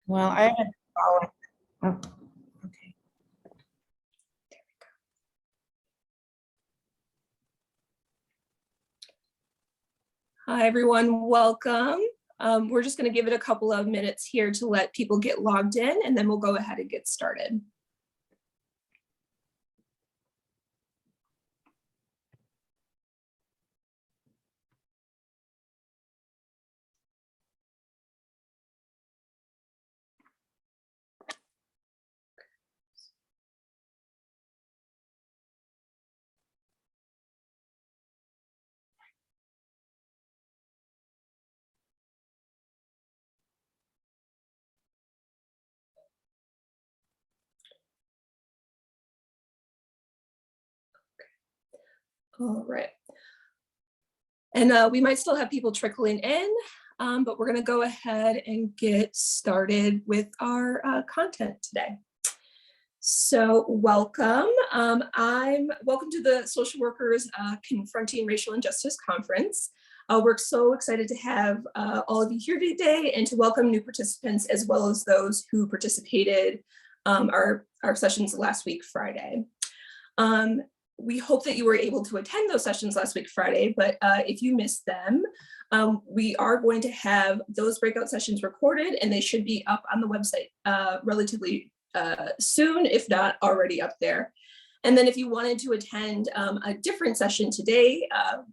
Well, I haven't followed. Oh, okay. Hi, everyone. Welcome. We're just going to give it a couple of minutes here to let people get logged in, and then we'll go ahead and get started. All right. And we might still have people trickling in, but we're going to go ahead and get started with our content today. So welcome. Welcome to the Social Workers Confronting Racial Injustice Conference. We're so excited to have all of you here today and to welcome new participants as well as those who participated our sessions last week, Friday. We hope that you were able to attend those sessions last week, Friday, but if you missed them, we are going to have those breakout sessions recorded and they should be up on the website relatively soon, if not already up there. And then if you wanted to attend a different session today,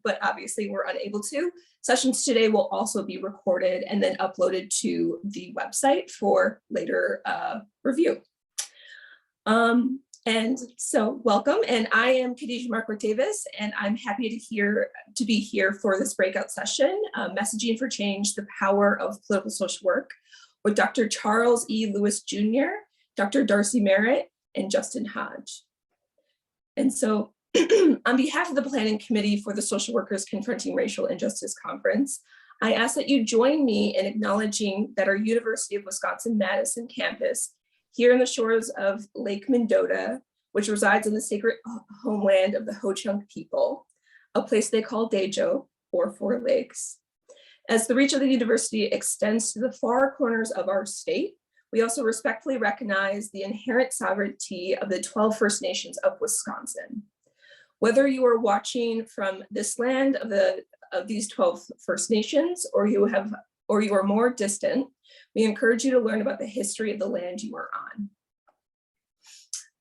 but obviously we're unable to, sessions today will also be recorded and then uploaded to the website for later review. And so welcome, and I am Khadijah Marquardt-Davis, and I'm happy to be here for this breakout session, Messaging for Change, the Power of Political Social Work, with Dr. Charles E. Lewis Jr., Dr. Darcey Merritt, and Justin Hodge. And so on behalf of the Planning Committee for the Social Workers Confronting Racial Injustice Conference, I ask that you join me in acknowledging that our University of Wisconsin-Madison campus here in the shores of Lake Mendota, which resides in the sacred homeland of the Ho-Chunk people, a place they call Dejo, or Four Lakes. As the reach of the university extends to the far corners of our state, we also respectfully recognize the inherent sovereignty of the 12 First Nations of Wisconsin. Whether you are watching from this land of these 12 First Nations, or you are more distant, we encourage you to learn about the history of the land you are on.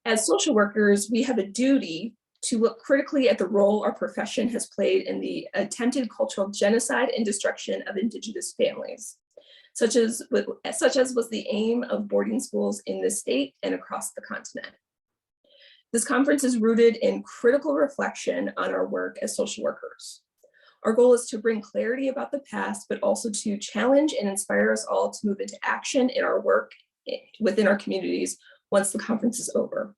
As social workers, we have a duty to look critically at the role our profession has played in the attempted cultural genocide and destruction of Indigenous families, such as was the aim of boarding schools in this state and across the continent. This conference is rooted in critical reflection on our work as social workers. Our goal is to bring clarity about the past, but also to challenge and inspire us all to move into action in our work within our communities once the conference is over.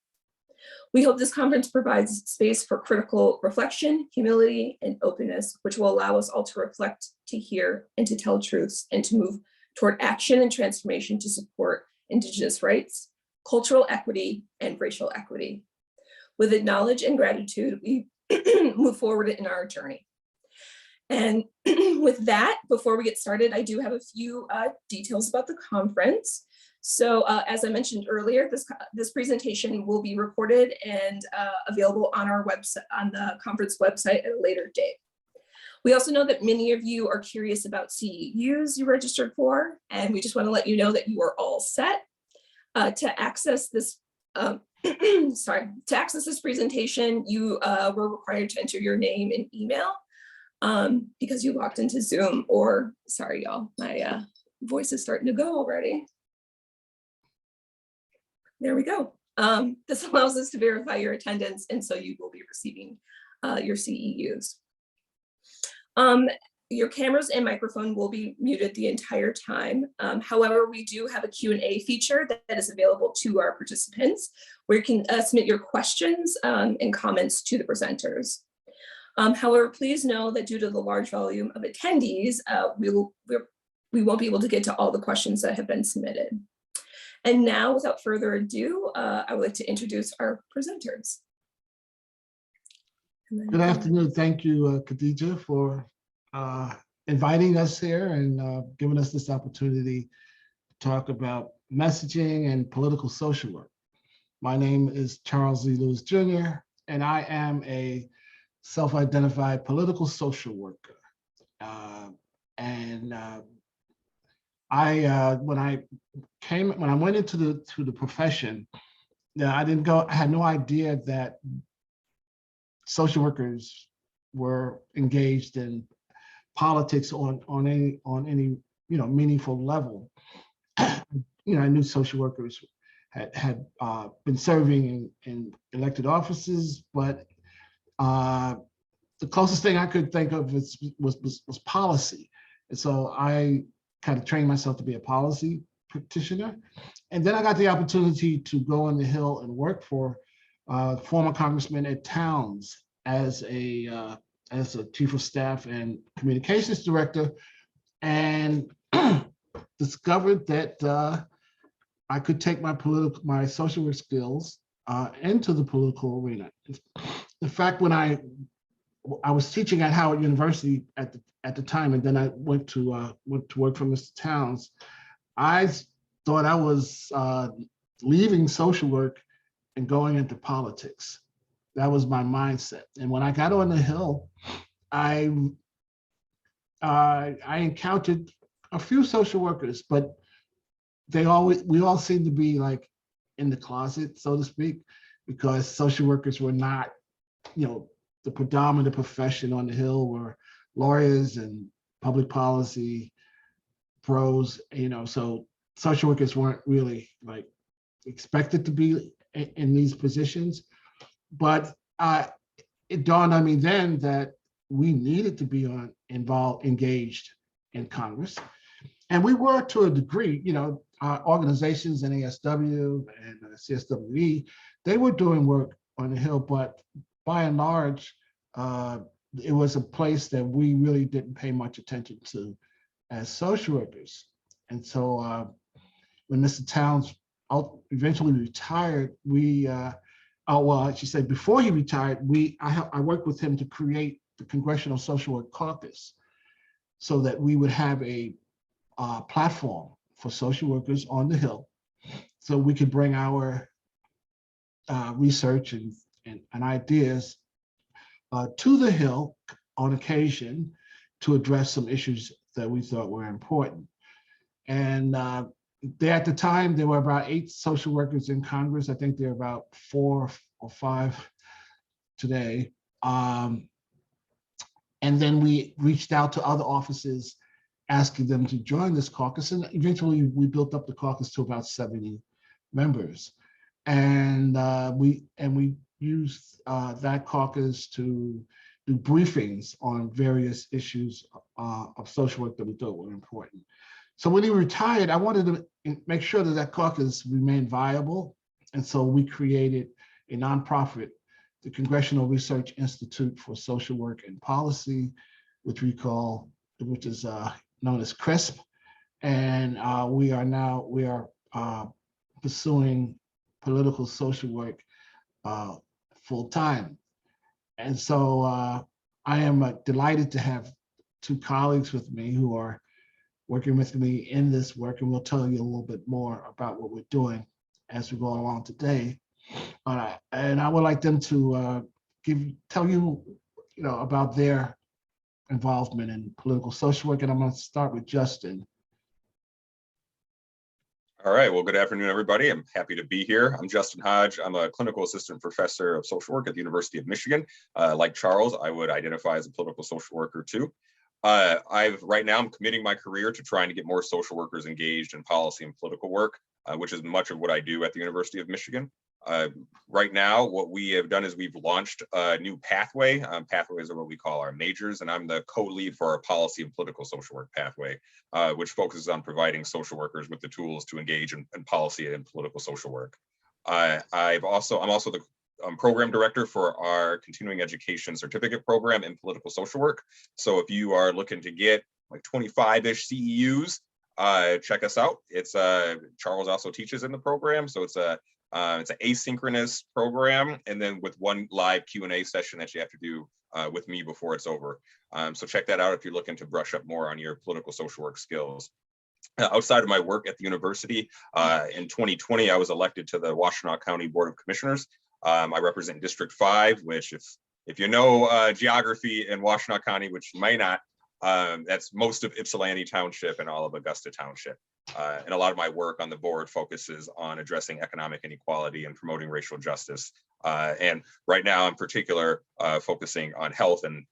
We hope this conference provides space for critical reflection, humility, and openness, which will allow us all to reflect, to hear, and to tell truths, and to move toward action and transformation to support Indigenous rights, cultural equity, and racial equity. With knowledge and gratitude, we move forward in our journey. And with that, before we get started, I do have a few details about the conference. So as I mentioned earlier, this presentation will be recorded and available on our website, on the conference website at a later date. We also know that many of you are curious about CEUs you registered for, and we just want to let you know that you are all set to access this. To access this presentation, you were required to enter your name and email. Because you logged into Zoom, or sorry, y'all, my voice is starting to go already. There we go. This allows us to verify your attendance, and so you will be receiving your CEUs. Your cameras and microphone will be muted the entire time. However, we do have a Q&A feature that is available to our participants, where you can submit your questions and comments to the presenters. However, please know that due to the large volume of attendees, we won't be able to get to all the questions that have been submitted. And now, without further ado, I would like to introduce our presenters. Good afternoon. Thank you, Khadijah, for inviting us here and giving us this opportunity to talk about messaging and political social work. My name is Charles Z. Lewis Jr., and I am a self-identified political social worker. When I went into the profession, I had no idea that social workers were engaged in politics on any meaningful level. I knew social workers had been serving in elected offices, but the closest thing I could think of was policy. And so I kind of trained myself to be a policy practitioner. And then I got the opportunity to go on the Hill and work for former Congressman Ed Towns as a chief of staff and communications director, and discovered that I could take my social work skills into the political arena. In fact, when I was teaching at Howard University at the time, and then I went to work for Mr. Towns, I thought I was leaving social work and going into politics. That was my mindset. And when I got on the Hill, I encountered a few social workers, but we all seemed to be like in the closet, so to speak, because social workers were not, the predominant profession on the Hill were lawyers and public policy pros, so social workers weren't really like expected to be in these positions. But it dawned on me then that we needed to be engaged in Congress. And we were, to a degree, organizations, NASW and CSWE, they were doing work on the Hill, but by and large, it was a place that we really didn't pay much attention to as social workers. And so when Mr. Towns eventually retired, I should say before he retired, I worked with him to create the Congressional Social Work Caucus so that we would have a platform for social workers on the Hill, so we could bring our research and ideas to the Hill on occasion to address some issues that we thought were important. And at the time, there were about 8 social workers in Congress. I think there are about 4 or 5 today. And then we reached out to other offices asking them to join this caucus. And eventually we built up the caucus to about 70 members. And we used that caucus to do briefings on various issues of social work that we thought were important. So when he retired, I wanted to make sure that caucus remained viable. And so we created a nonprofit, the Congressional Research Institute for Social Work and Policy, which is known as CRISP. And we are pursuing political social work full time. And so I am delighted to have 2 colleagues with me who are working with me in this work, and we'll tell you a little bit more about what we're doing as we go along today. And I would like them to tell you, about their involvement in political social work, and I'm going to start with Justin. All right, well, good afternoon, everybody. I'm happy to be here. I'm Justin Hodge. I'm a clinical assistant professor of social work at the University of Michigan. Like Charles, I would identify as a political social worker too. Right now, I'm committing my career to trying to get more social workers engaged in policy and political work, which is much of what I do at the University of Michigan. Right now, what we have done is we've launched a new pathway. Pathways are what we call our majors, and I'm the co-lead for our policy and political social work pathway, which focuses on providing social workers with the tools to engage in policy and political social work. I'm also the program director for our continuing education certificate program in political social work. So if you are looking to get like 25-ish CEUs, check us out. It's Charles also teaches in the program, so it's an asynchronous program, and then with one live Q&A session that you have to do with me before it's over. So check that out if you're looking to brush up more on your political social work skills. Outside of my work at the university, in 2020, I was elected to the Washtenaw County Board of Commissioners. I represent District 5, which if you know geography in Washtenaw County, which you may not, that's most of Ypsilanti Township and all of Augusta Township. And a lot of my work on the board focuses on addressing economic inequality and promoting racial justice. And right now, in particular, focusing on health and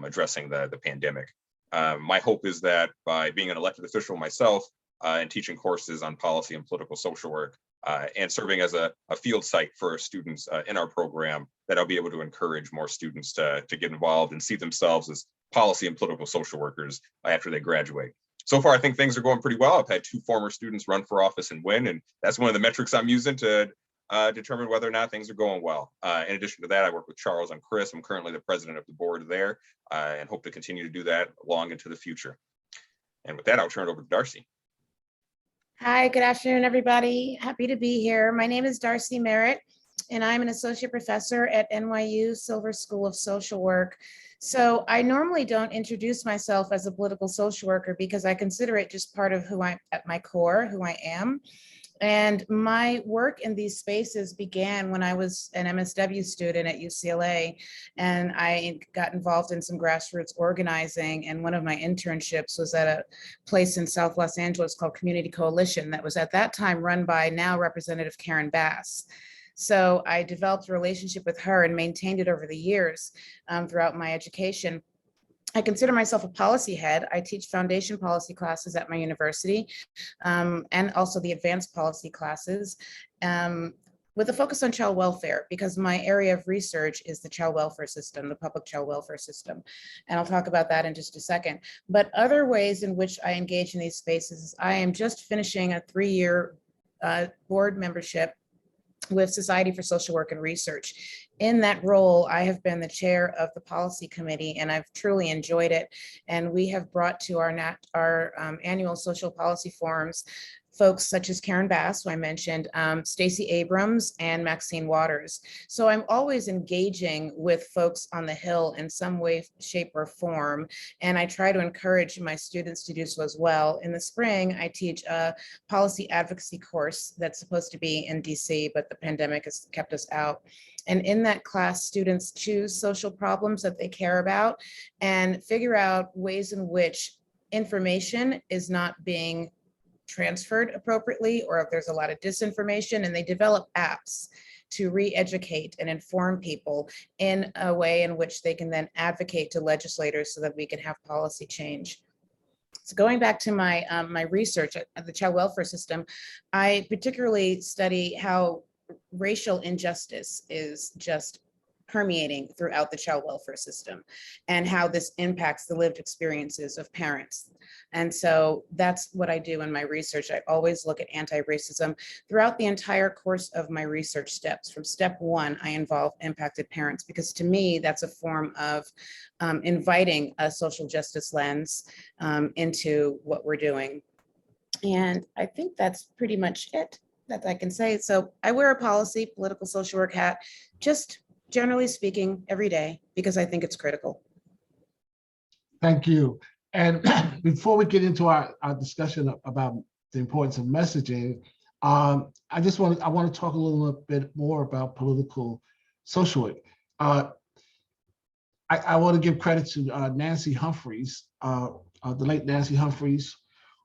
addressing the pandemic. My hope is that by being an elected official myself and teaching courses on policy and political social work and serving as a field site for students in our program, that I'll be able to encourage more students to get involved and see themselves as policy and political social workers after they graduate. So far, I think things are going pretty well. I've had 2 former students run for office and win, and that's one of the metrics I'm using to determine whether or not things are going well. In addition to that, I work with Charles and Chris. I'm currently the president of the board there and hope to continue to do that long into the future. And with that, I'll turn it over to Darcey. Hi, good afternoon, everybody. Happy to be here. My name is Darcey Merritt, and I'm an associate professor at NYU Silver School of Social Work. So I normally don't introduce myself as a political social worker because I consider it just part of who I am at my core, who I am. And my work in these spaces began when I was an MSW student at UCLA, and I got involved in some grassroots organizing. And one of my internships was at a place in South Los Angeles called Community Coalition that was at that time run by now Representative Karen Bass. So I developed a relationship with her and maintained it over the years throughout my education. I consider myself a policy head. I teach foundation policy classes at my university and also the advanced policy classes with a focus on child welfare, because my area of research is the child welfare system, the public child welfare system. And I'll talk about that in just a second. But other ways in which I engage in these spaces, I am just finishing a 3-year board membership with Society for Social Work and Research. In that role, I have been the chair of the policy committee, and I've truly enjoyed it. And we have brought to our annual social policy forums folks such as Karen Bass, who I mentioned, Stacey Abrams, and Maxine Waters. So I'm always engaging with folks on the Hill in some way, shape, or form, and I try to encourage my students to do so as well. In the spring, I teach a policy advocacy course that's supposed to be in DC, but the pandemic has kept us out. And in that class, students choose social problems that they care about and figure out ways in which information is not being transferred appropriately, or if there's a lot of disinformation, and they develop apps to re-educate and inform people in a way in which they can then advocate to legislators so that we can have policy change. So going back to my my research at the child welfare system, I particularly study how racial injustice is just permeating throughout the child welfare system and how this impacts the lived experiences of parents. And so that's what I do in my research. I always look at anti-racism throughout the entire course of my research steps. From step 1, I involve impacted parents, because to me, that's a form of inviting a social justice lens into what we're doing. And I think that's pretty much it that I can say. So I wear a policy, political social work hat, just generally speaking, every day, because I think it's critical. Thank you. And before we get into our discussion about the importance of messaging, I want to talk a little bit more about political social work. I want to give credit to Nancy Humphreys, the late Nancy Humphreys,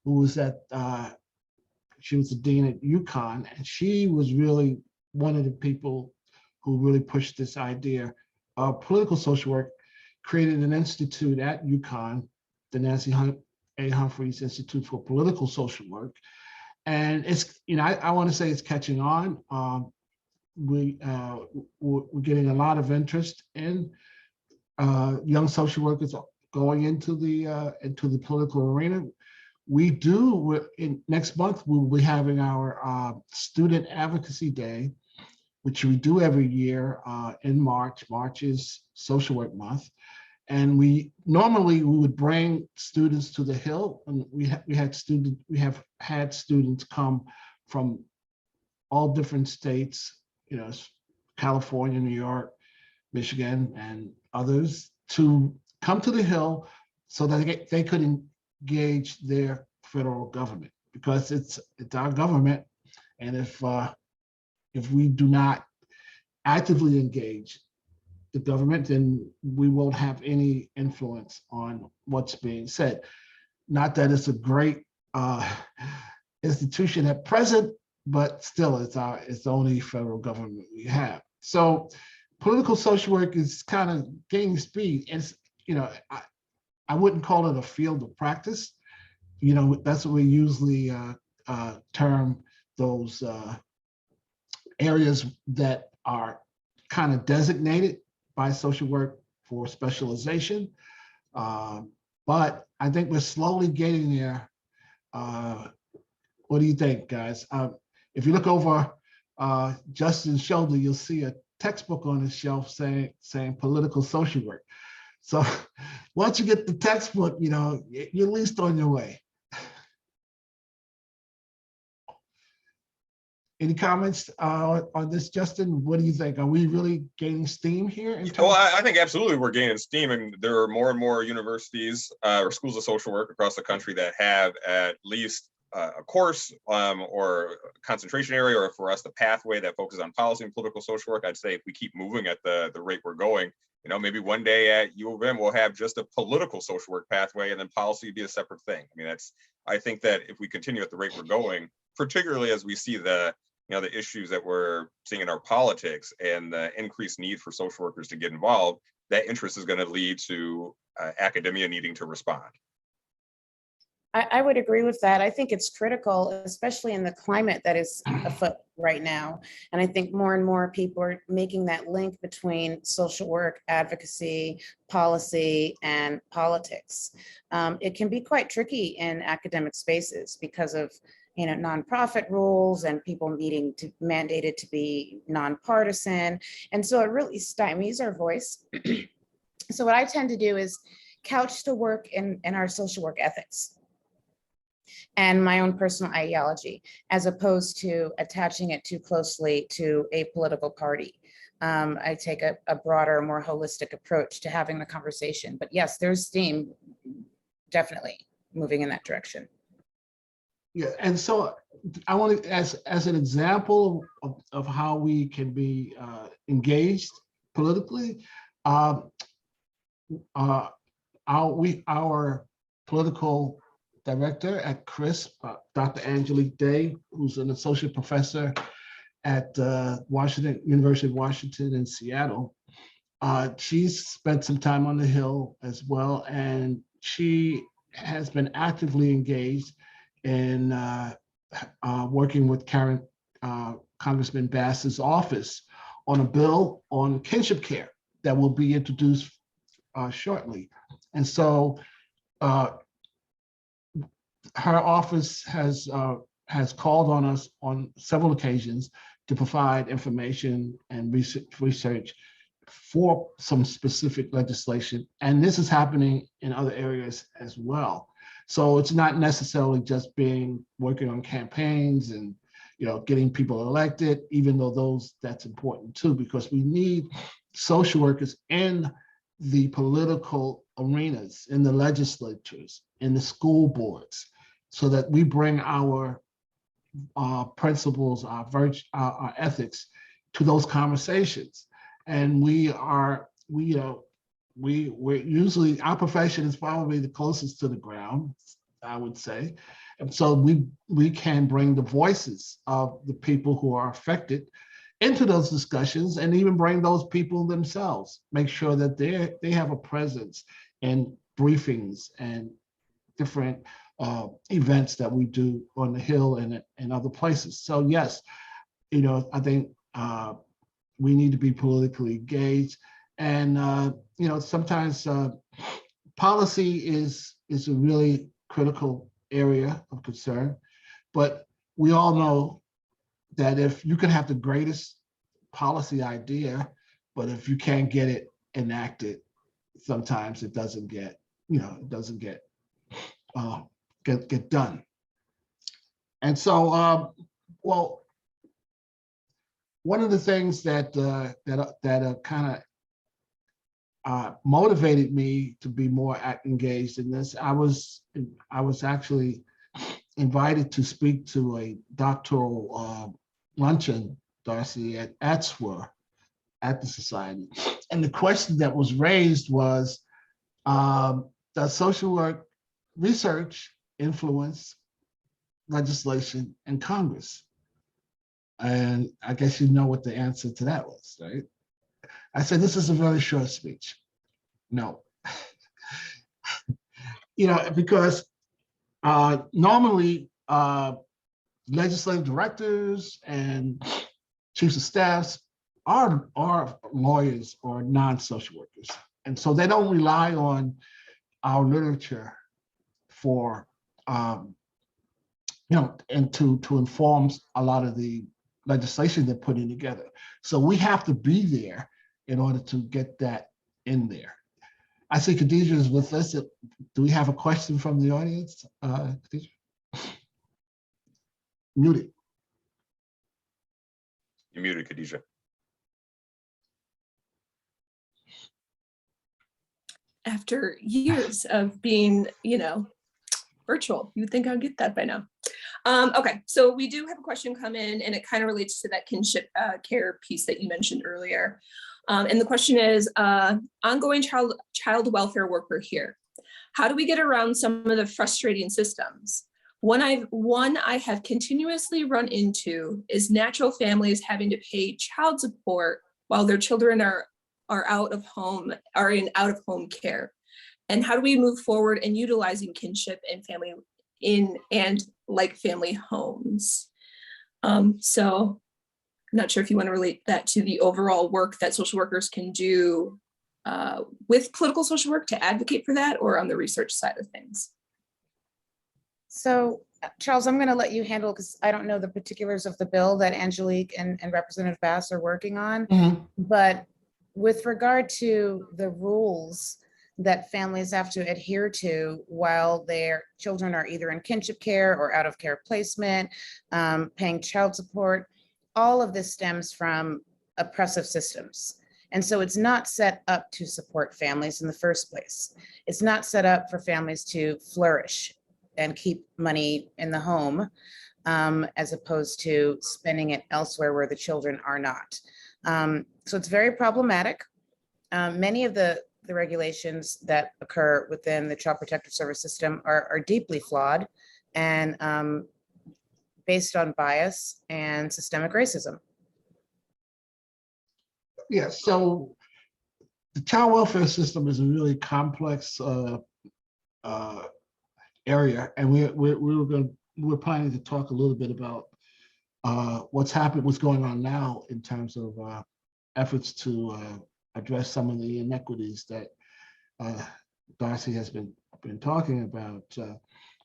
who was she was the dean at UConn, and she was really one of the people who really pushed this idea of political social work, created an institute at UConn, the Nancy A. Humphreys Institute for Political Social Work. And it's, I want to say it's catching on. We're getting a lot of interest in young social workers going into the political arena. We do, next month, we'll be having our Student Advocacy Day, which we do every year in March. March is Social Work Month. And we would bring students to the Hill, and we have had students come from all different states, California, New York, Michigan, and others, to come to the Hill so that they could engage their federal government. because it's our government, and if we do not actively engage the government, then we won't have any influence on what's being said. Not that it's a great institution at present, but still it's the only federal government we have. So political social work is kind of gaining speed. And I wouldn't call it a field of practice. That's what we usually term those areas that are kind of designated by social work for specialization. But I think we're slowly getting there. What do you think, guys? If you look over Justin's shoulder, you'll see a textbook on his shelf saying political social work. So once you get the textbook, you're at least on your way. Any comments on this, Justin? What do you think? Are we really gaining steam here? Well, I think absolutely we're gaining steam, and there are more and more universities or schools of social work across the country that have at least a course or concentration area, or for us, the pathway that focuses on policy and political social work. I'd say if we keep moving at the rate we're going, maybe one day at U of M we'll have just a political social work pathway, and then policy be a separate thing. I think that if we continue at the rate we're going, particularly as we see the issues that we're seeing in our politics and the increased need for social workers to get involved, that interest is going to lead to academia needing to respond. I would agree with that. I think it's critical, especially in the climate that is afoot right now. And I think more and more people are making that link between social work, advocacy, policy, and politics. It can be quite tricky in academic spaces because of nonprofit rules and people needing to mandated to be nonpartisan. And so it really stymies our voice. So what I tend to do is couch the work in our social work ethics and my own personal ideology, as opposed to attaching it too closely to a political party. I take a broader, more holistic approach to having the conversation. But yes, there's steam definitely moving in that direction. Yeah, and so I want to, as an example of how we can be engaged politically, our political director at CRISP, Dr. Angelique Day, who's an associate professor at University of Washington in Seattle. She's spent some time on the Hill as well, and she has been actively engaged in working with current Congressman Bass's office on a bill on kinship care that will be introduced shortly. And so her office has called on us on several occasions to provide information and research for some specific legislation. And this is happening in other areas as well. So it's not necessarily just working on campaigns and getting people elected, even though that's important too, because we need social workers in the political arenas, in the legislatures, in the school boards, so that we bring our principles, our ethics to those conversations. And we're usually, our profession is probably the closest to the ground, I would say. And so we can bring the voices of the people who are affected into those discussions, and even bring those people themselves, make sure that they have a presence in briefings and different events that we do on the Hill and other places. So yes, I think we need to be politically engaged. And sometimes policy is a really critical area of concern, but we all know that if you can have the greatest policy idea, but if you can't get it enacted, sometimes it doesn't get done. And so, well, one of the things that kind of motivated me to be more engaged in this, I was actually invited to speak to a doctoral luncheon, Darcey, at SWR, at the society. And the question that was raised was, does social work research influence legislation in Congress? And I guess you know what the answer to that was, right? I said, this is a very short speech. No. Because normally legislative directors and chiefs of staffs are lawyers or non-social workers. And so they don't rely on our literature for, and to inform a lot of the legislation they're putting together. So we have to be there in order to get that in there. I see Khadija is with us. Do we have a question from the audience? Khadija? Muted. You're muted, Khadija. After years of being, virtual, you would think I'd get that by now. Okay, so we do have a question come in, and it kind of relates to that kinship care piece that you mentioned earlier. And the question is, ongoing child welfare worker here. How do we get around some of the frustrating systems? One I have continuously run into is natural families having to pay child support while their children are in out of home care. And how do we move forward in utilizing kinship and family family homes? So I'm not sure if you want to relate that to the overall work that social workers can do with political social work to advocate for that, or on the research side of things. So Charles, I'm going to let you handle, because I don't know the particulars of the bill that Angelique and Representative Bass are working on. Mm-hmm. But with regard to the rules that families have to adhere to while their children are either in kinship care or out of care placement, paying child support, all of this stems from oppressive systems. And so it's not set up to support families in the first place. It's not set up for families to flourish and keep money in the home, as opposed to spending it elsewhere where the children are not. So it's very problematic. Many of the regulations that occur within the Child Protective Service system are deeply flawed and based on bias and systemic racism. Yeah, so the child welfare system is a really complex area, and we're planning to talk a little bit about what's going on now in terms of efforts to address some of the inequities that Darcey has been talking about.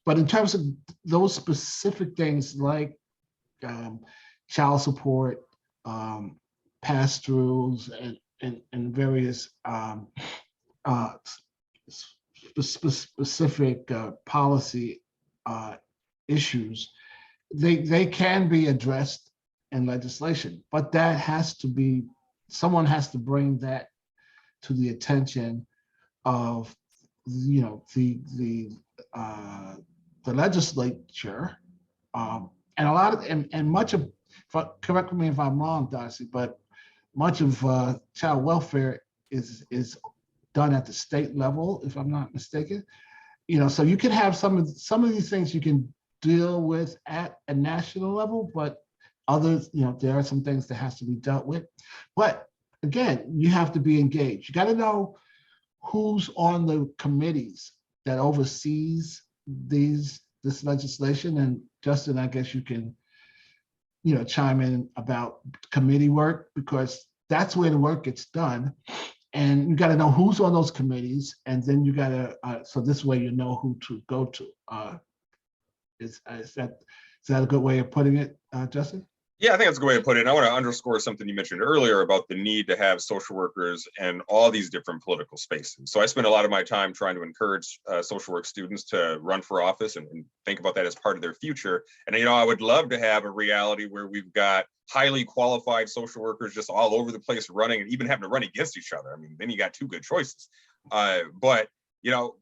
But in terms of those specific things like child support, pass-throughs, and various specific policy issues, they can be addressed in legislation, but that has to be, someone has to bring that to the attention of, the legislature, and a lot of, and much of, correct me if I'm wrong, Darcey, but much of child welfare is done at the state level, if I'm not mistaken. So you can have some of these things you can deal with at a national level, but others, there are some things that has to be dealt with. But again, you have to be engaged. You got to know who's on the committees that oversees this legislation. And Justin, I guess you can, chime in about committee work, because that's where the work gets done. And you got to know who's on those committees, and then you got to, so this way you know who to go to. Is that a good way of putting it, Justin? Yeah, I think that's a good way to put it. And I want to underscore something you mentioned earlier about the need to have social workers in all these different political spaces. So I spend a lot of my time trying to encourage social work students to run for office and think about that as part of their future. And, I would love to have a reality where we've got highly qualified social workers just all over the place running, and even having to run against each other. I mean, then you got two good choices. But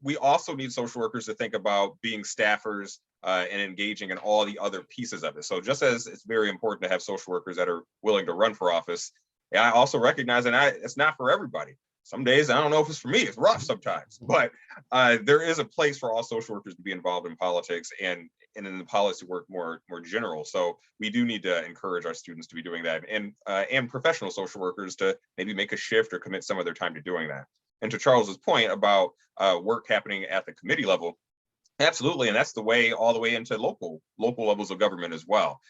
we also need social workers to think about being staffers and engaging in all the other pieces of it. So just as it's very important to have social workers that are willing to run for office, I also recognize that it's not for everybody. Some days, I don't know if it's for me, it's rough sometimes, but there is a place for all social workers to be involved in politics and in the policy work more general. So we do need to encourage our students to be doing that, and professional social workers to maybe make a shift or commit some of their time to doing that. And to Charles's point about work happening at the committee level, absolutely, and that's the way all the way into local levels of government as well.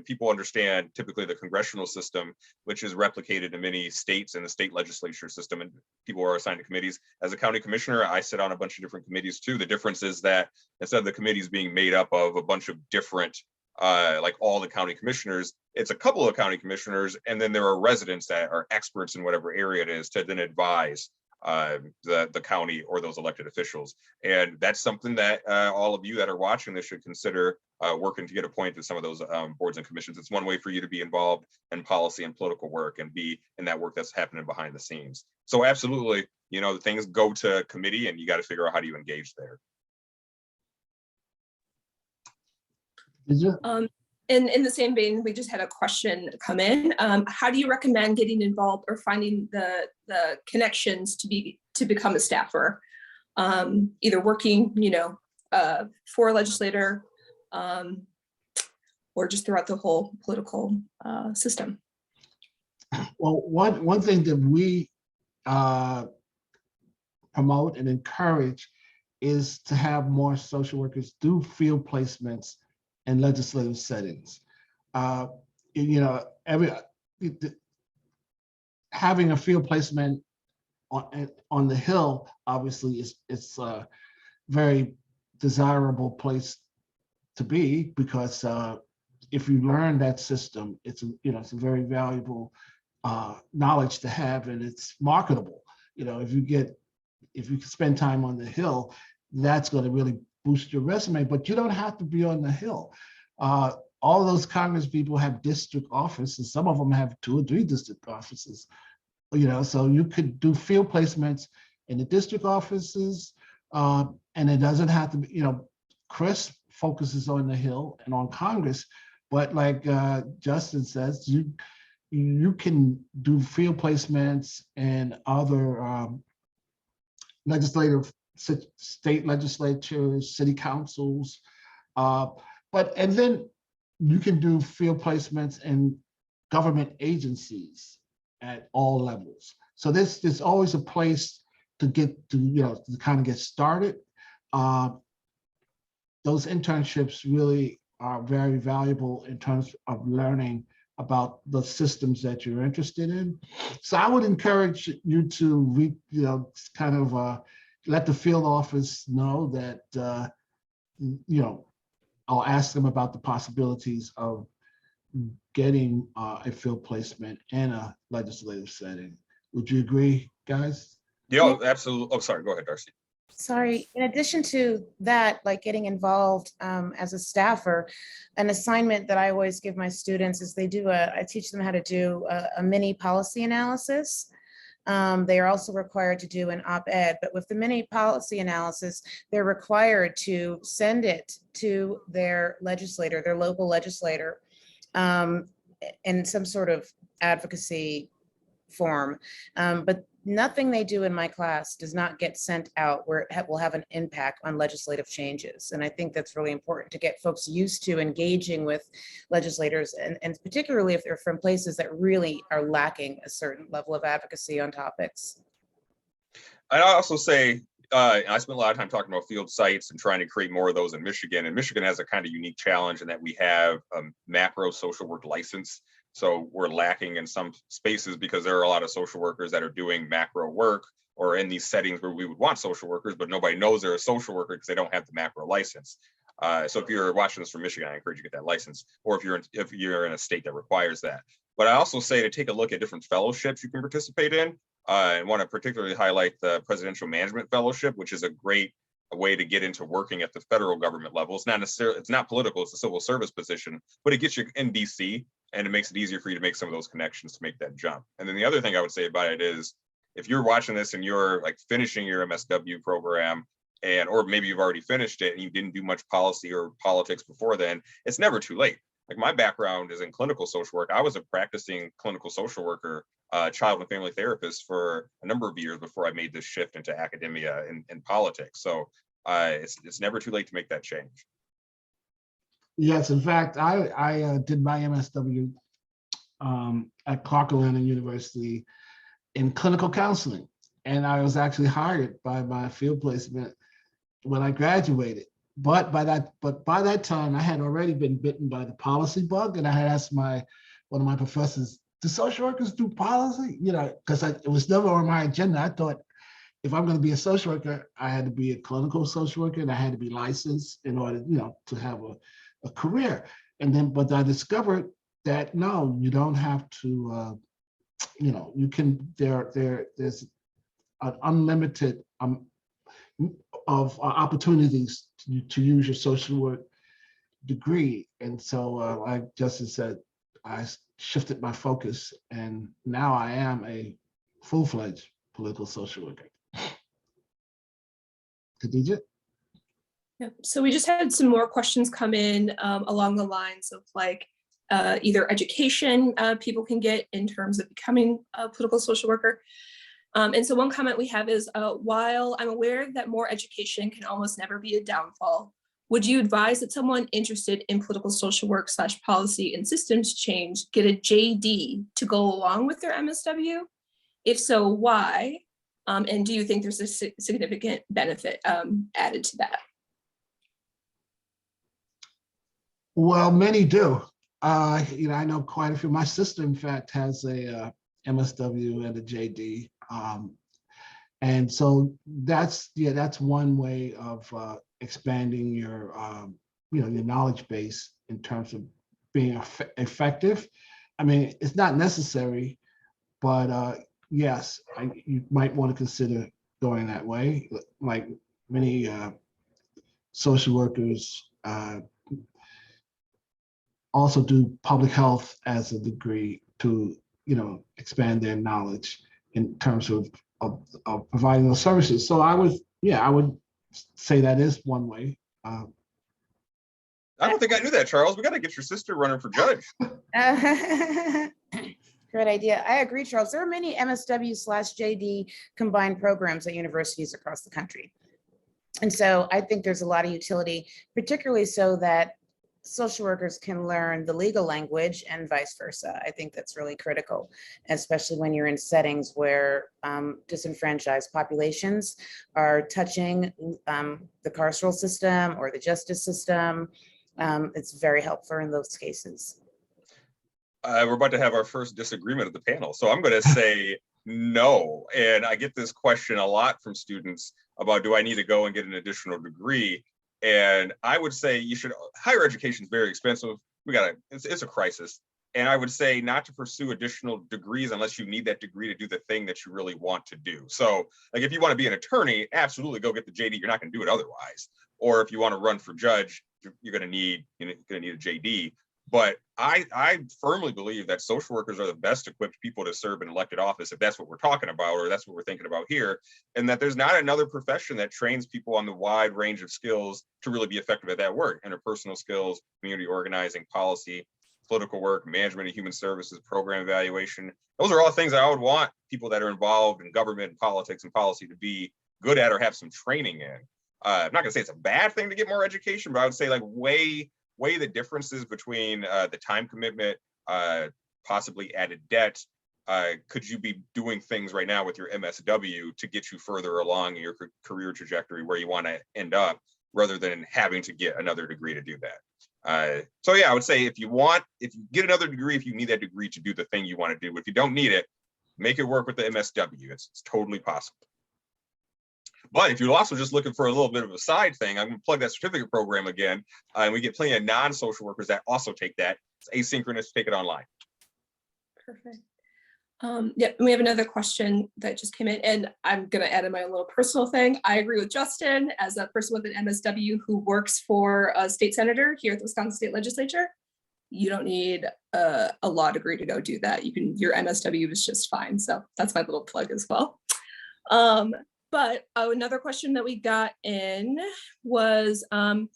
People understand typically the congressional system, which is replicated in many states, and the state legislature system, and people are assigned to committees. As a county commissioner, I sit on a bunch of different committees too. The difference is that instead of the committees being made up of a bunch of different, like all the county commissioners, it's a couple of county commissioners, and then there are residents that are experts in whatever area it is to then advise the county or those elected officials. And that's something that all of you that are watching this should consider working to get appointed to some of those boards and commissions. It's one way for you to be involved in policy and political work and be in that work that's happening behind the scenes. So absolutely, things go to committee and you got to figure out how do you engage there. Did you? In the same vein, we just had a question come in. How do you recommend getting involved or finding the connections to become a staffer? Either working, for a legislator, or just throughout the whole political system? Well, one thing that we promote and encourage is to have more social workers do field placements in legislative settings. Having a field placement on the Hill obviously it's a very desirable place to be, because if you learn that system, it's a very valuable knowledge to have, and it's marketable. If you spend time on the Hill, that's going to really boost your resume, but you don't have to be on the Hill. All those Congress people have district offices. Some of them have 2 or 3 district offices, so you could do field placements in the district offices, and it doesn't have to be, Chris focuses on the Hill and on Congress, but like Justin says, you can do field placements and other state legislatures, city councils, and then you can do field placements in government agencies at all levels. So there's always a place to get to kind of get started. Those internships really are very valuable in terms of learning about the systems that you're interested in. So I would encourage you to let the field office know that, I'll ask them about the possibilities of getting a field placement in a legislative setting. Would you agree, guys? Yeah, absolutely. Oh, sorry, go ahead, Darcey. Sorry, in addition to that, like getting involved as a staffer, an assignment that I always give my students is I teach them how to do a mini policy analysis. They are also required to do an op-ed, but with the mini policy analysis, they're required to send it to their legislator, their local legislator, in some sort of advocacy form. But nothing they do in my class does not get sent out where it will have an impact on legislative changes. And I think that's really important to get folks used to engaging with legislators, and particularly if they're from places that really are lacking a certain level of advocacy on topics. I'd also say, I spent a lot of time talking about field sites and trying to create more of those in Michigan. And Michigan has a kind of unique challenge in that we have a macro social work license. So we're lacking in some spaces because there are a lot of social workers that are doing macro work or in these settings where we would want social workers, but nobody knows they're a social worker because they don't have the macro license. So if you're watching this from Michigan, I encourage you to get that license, or if you're in a state that requires that. But I also say to take a look at different fellowships you can participate in. I want to particularly highlight the Presidential Management Fellowship, which is a great way to get into working at the federal government level. It's not necessarily, it's not political, it's a civil service position, but it gets you in DC and it makes it easier for you to make some of those connections to make that jump. And then the other thing I would say about it is, if you're watching this and you're like finishing your MSW program or maybe you've already finished it and you didn't do much policy or politics before then, it's never too late. Like my background is in clinical social work. I was a practicing clinical social worker, child and family therapist for a number of years before I made this shift into academia and politics. So it's never too late to make that change. Yes, in fact, I did my MSW at Clark Atlanta University in clinical counseling. And I was actually hired by my field placement when I graduated. But by that time, I had already been bitten by the policy bug, and I had asked one of my professors, "Do social workers do policy?" You know, because it was never on my agenda. I thought if I'm going to be a social worker, I had to be a clinical social worker, and I had to be licensed in order, to have a career. And then, but I discovered that no, you don't have to. You can. There's an unlimited of opportunities to use your social work degree. And so, like Justin said, I shifted my focus, and now I am a full-fledged political social worker. Khadija? Yeah. So we just had some more questions come in along the lines of like either education people can get in terms of becoming a political social worker. And so one comment we have is, while I'm aware that more education can almost never be a downfall, would you advise that someone interested in political social work / policy and systems change get a JD to go along with their MSW? If so, why? And do you think there's a significant benefit added to that? Well, many do. I know quite a few. My sister, in fact, has a MSW and a JD. And so that's one way of expanding your your knowledge base in terms of being effective. I mean, it's not necessary, but yes, you might want to consider going that way. Like many social workers also do public health as a degree to expand their knowledge in terms of providing those services. So I would say that is one way. I don't think I knew that, Charles. We got to get your sister running for judge. Great idea. I agree, Charles. There are many MSW/JD combined programs at universities across the country. And so I think there's a lot of utility, particularly so that social workers can learn the legal language and vice versa. I think that's really critical, especially when you're in settings where disenfranchised populations are touching the carceral system or the justice system. It's very helpful in those cases. We're about to have our first disagreement at the panel. So I'm going to say no. And I get this question a lot from students about, do I need to go and get an additional degree? And I would say you should. Higher education is very expensive. It's a crisis. And I would say not to pursue additional degrees unless you need that degree to do the thing that you really want to do. So like if you want to be an attorney, absolutely go get the JD. You're not going to do it otherwise. Or if you want to run for judge, you're going to need a JD. But I firmly believe that social workers are the best equipped people to serve an elected office, if that's what we're talking about, or that's what we're thinking about here, and that there's not another profession that trains people on the wide range of skills to really be effective at that work: interpersonal skills, community organizing, policy, political work, management of human services, program evaluation. Those are all things that I would want people that are involved in government and politics and policy to be good at or have some training in. I'm not gonna say it's a bad thing to get more education, but I would say like weigh the differences between the time commitment, possibly added debt. Could you be doing things right now with your MSW to get you further along your career trajectory where you want to end up, rather than having to get another degree to do that? So yeah, I would say if you get another degree, if you need that degree to do the thing you want to do. If you don't need it, make it work with the MSW. It's totally possible. But if you're also just looking for a little bit of a side thing, I'm going to plug that certificate program again. And we get plenty of non-social workers that also take that. It's asynchronous, take it online. Perfect. Yeah, we have another question that just came in, and I'm going to add in my little personal thing. I agree with Justin. As a person with an MSW who works for a state senator here at the Wisconsin State Legislature, you don't need a law degree to go do that. Your MSW is just fine. So that's my little plug as well. But another question that we got in was, I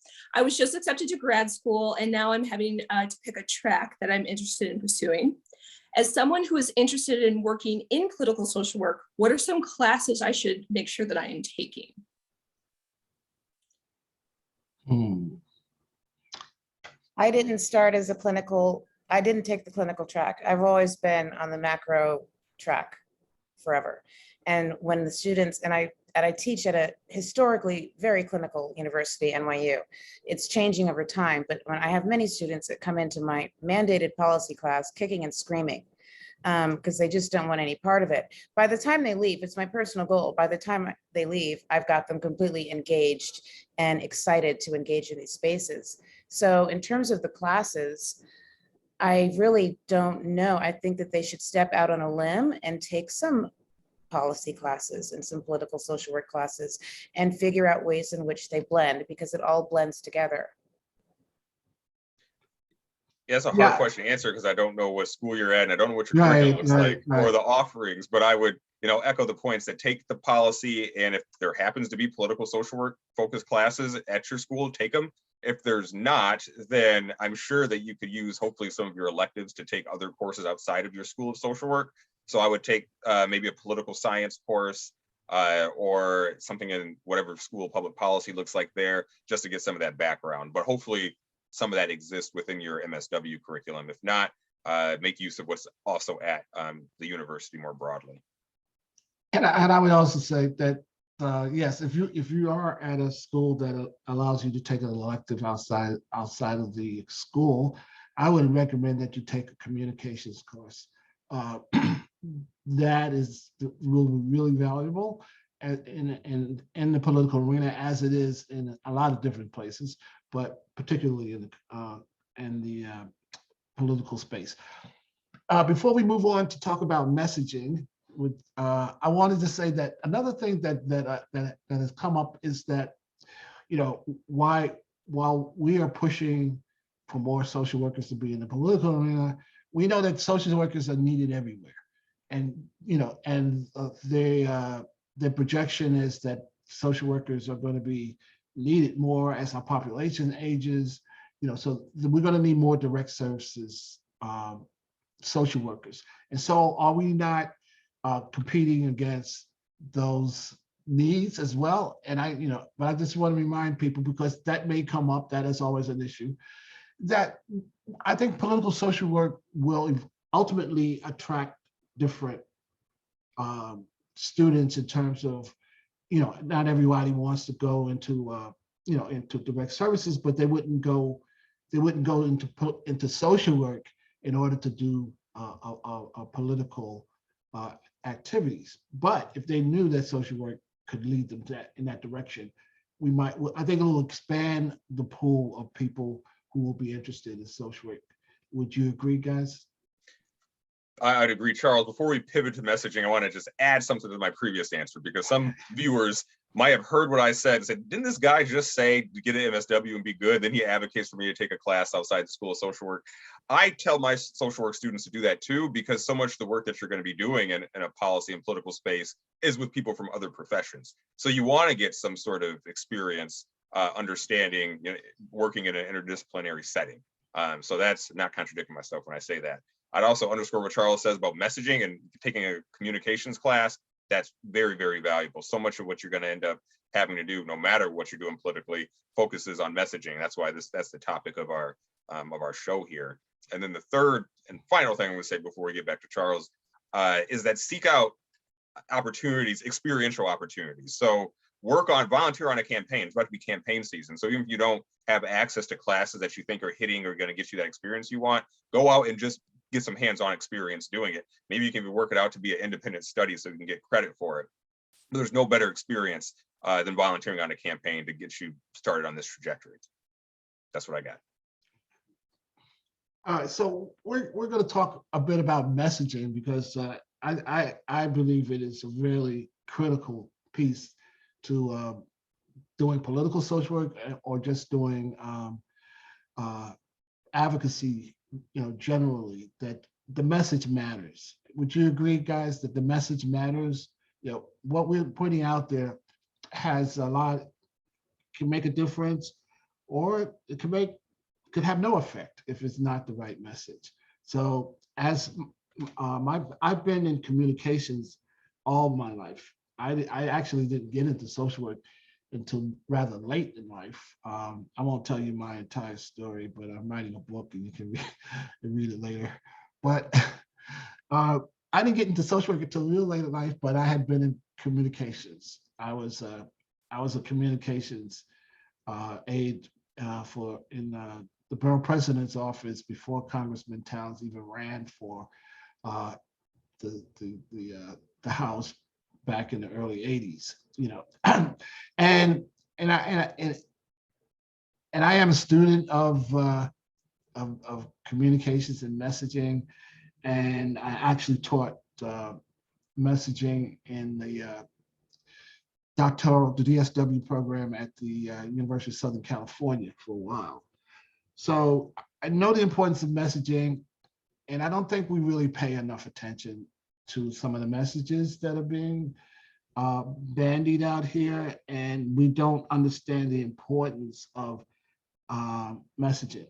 was just accepted to grad school and now I'm having to pick a track that I'm interested in pursuing. As someone who is interested in working in political social work, what are some classes I should make sure that I am taking? I didn't start as a clinical, I didn't take the clinical track. I've always been on the macro track forever. And when the students, and I teach at a historically very clinical university, NYU, it's changing over time. But when I have many students that come into my mandated policy class kicking and screaming because they just don't want any part of it. By the time they leave, it's my personal goal. By the time they leave, I've got them completely engaged and excited to engage in these spaces. So in terms of the classes, I really don't know. I think that they should step out on a limb and take some policy classes and some political social work classes and figure out ways in which they blend, because it all blends together. Yeah, it's a hard question to answer because I don't know what school you're at and I don't know what your curriculum looks like or the offerings, but I would, echo the points that take the policy, and if there happens to be political social work focused classes at your school, take them. If there's not, then I'm sure that you could use hopefully some of your electives to take other courses outside of your school of social work. So I would take maybe a political science course or something in whatever school of public policy looks like there, just to get some of that background. But hopefully some of that exists within your MSW curriculum. If not, make use of what's also at the university more broadly. And I would also say that yes, if you are at a school that allows you to take an elective outside of the school, I would recommend that you take a communications course. That is really valuable in the political arena, as it is in a lot of different places, but particularly in the political space. Before we move on to talk about messaging, I wanted to say that another thing that has come up is that, while we are pushing for more social workers to be in the political arena, we know that social workers are needed everywhere, and the projection is that social workers are going to be needed more as our population ages. So we're going to need more direct services social workers, and so are we not competing against those needs as well? And but I just want to remind people, because that may come up, that is always an issue, that I think political social work will ultimately attract different students in terms of, not everybody wants to go into direct services, but they wouldn't go into social work in order to do a political activities. But if they knew that social work could lead them in that direction, I think it will expand the pool of people who will be interested in social work. Would you agree, guys? I'd agree, Charles. Before we pivot to messaging, I want to just add something to my previous answer, because some viewers might have heard what I said and said, didn't this guy just say to get an MSW and be good? Then he advocates for me to take a class outside the School of Social Work. I tell my social work students to do that too, because so much of the work that you're going to be doing in a policy and political space is with people from other professions. So you want to get some sort of experience, understanding, working in an interdisciplinary setting. So that's not contradicting myself when I say that. I'd also underscore what Charles says about messaging and taking a communications class. That's very, very valuable. So much of what you're going to end up having to do, no matter what you're doing politically, focuses on messaging. That's why that's the topic of our show here. And then the third and final thing I'm going to say before we get back to Charles is that seek out opportunities, experiential opportunities. So volunteer on a campaign. It's about to be campaign season. So even if you don't have access to classes that you think are hitting or going to get you that experience you want, go out and just get some hands-on experience doing it. Maybe you can work it out to be an independent study so you can get credit for it. But there's no better experience than volunteering on a campaign to get you started on this trajectory. That's what I got. All right, so we're going to talk a bit about messaging, because I believe it is a really critical piece to doing political social work or just doing advocacy, generally, that the message matters. Would you agree, guys, that the message matters what we're putting out there has a lot, can make a difference, or it could have no effect if it's not the right message. So as I've been in communications all my life. I actually didn't get into social work until rather late in life. I won't tell you my entire story, but I'm writing a book and you can read it later. But I didn't get into social work until real late in life, but I had been in communications. I was a communications aide in the borough president's office before Congressman Towns even ran for the House back in the early 80s, and I am a student of communications and messaging, and I actually taught messaging in the DSW program at the University of Southern California for a while. So I know the importance of messaging, and I don't think we really pay enough attention to some of the messages that are being bandied out here, and we don't understand the importance of messaging.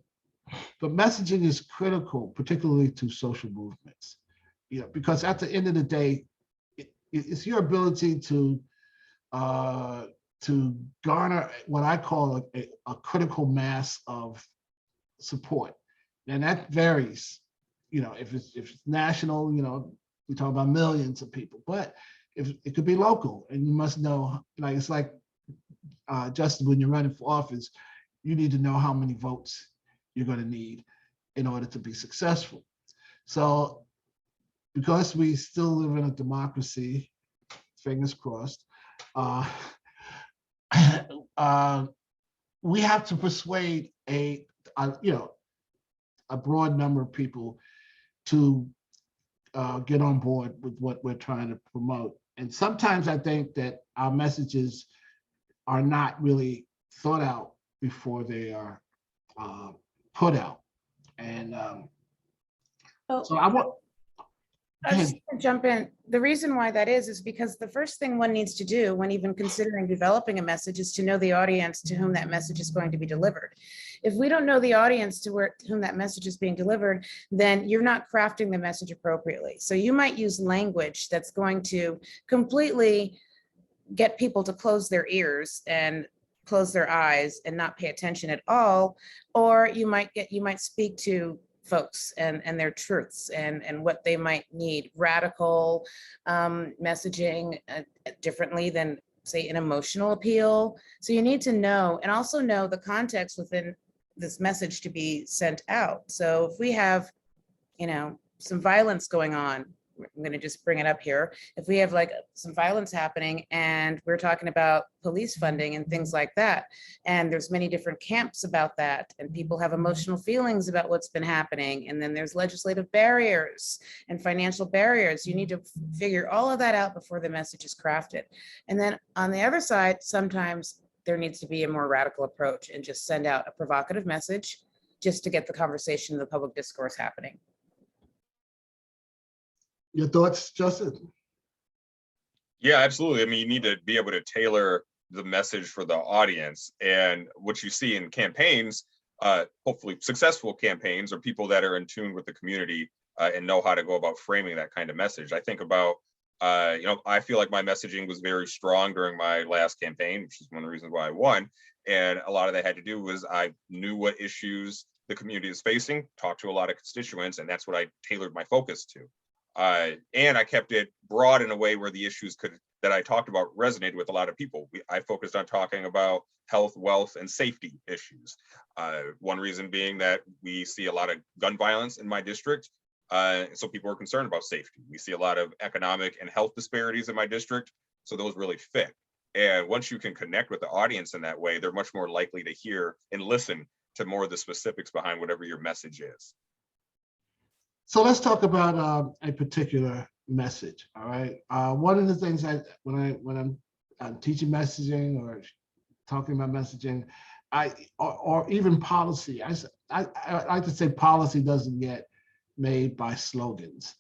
But messaging is critical, particularly to social movements, because at the end of the day, it's your ability to garner what I call a critical mass of support, and that varies. If it's national, we talk about millions of people, but if it could be local, and you must know, it's like Justin, when you're running for office, you need to know how many votes you're going to need in order to be successful. So because we still live in a democracy, fingers crossed, we have to persuade a broad number of people to get on board with what we're trying to promote. And sometimes I think that our messages are not really thought out before they are put out. And so I want. I was just gonna jump in. The reason why that is because the first thing one needs to do when even considering developing a message is to know the audience to whom that message is going to be delivered. If we don't know the audience to whom that message is being delivered, then you're not crafting the message appropriately. So you might use language that's going to completely get people to close their ears and close their eyes and not pay attention at all, or you might speak to folks and their truths and what they might need. Radical messaging differently than, say, an emotional appeal. So you need to know, and also know the context within this message to be sent out. So if we have, some violence going on, I'm going to just bring it up here. If we have some violence happening and we're talking about police funding and things like that, and there's many different camps about that, and people have emotional feelings about what's been happening, and then there's legislative barriers and financial barriers, you need to figure all of that out before the message is crafted. And then on the other side, sometimes there needs to be a more radical approach and just send out a provocative message just to get the conversation, the public discourse happening. Your thoughts, Justin? Yeah, absolutely. I mean, you need to be able to tailor the message for the audience. And what you see in campaigns, hopefully successful campaigns, are people that are in tune with the community and know how to go about framing that kind of message. I think about, I feel like my messaging was very strong during my last campaign, which is one of the reasons why I won. And a lot of that had to do was I knew what issues the community is facing, talked to a lot of constituents, and that's what I tailored my focus to. And I kept it broad in a way where the issues that I talked about resonated with a lot of people. I focused on talking about health, wealth, and safety issues. One reason being that we see a lot of gun violence in my district, so people are concerned about safety. We see a lot of economic and health disparities in my district, so those really fit. And once you can connect with the audience in that way, they're much more likely to hear and listen to more of the specifics behind whatever your message is. So let's talk about a particular message. All right. One of the things when I'm teaching messaging or talking about messaging, or even policy, I like to say policy doesn't get made by slogans.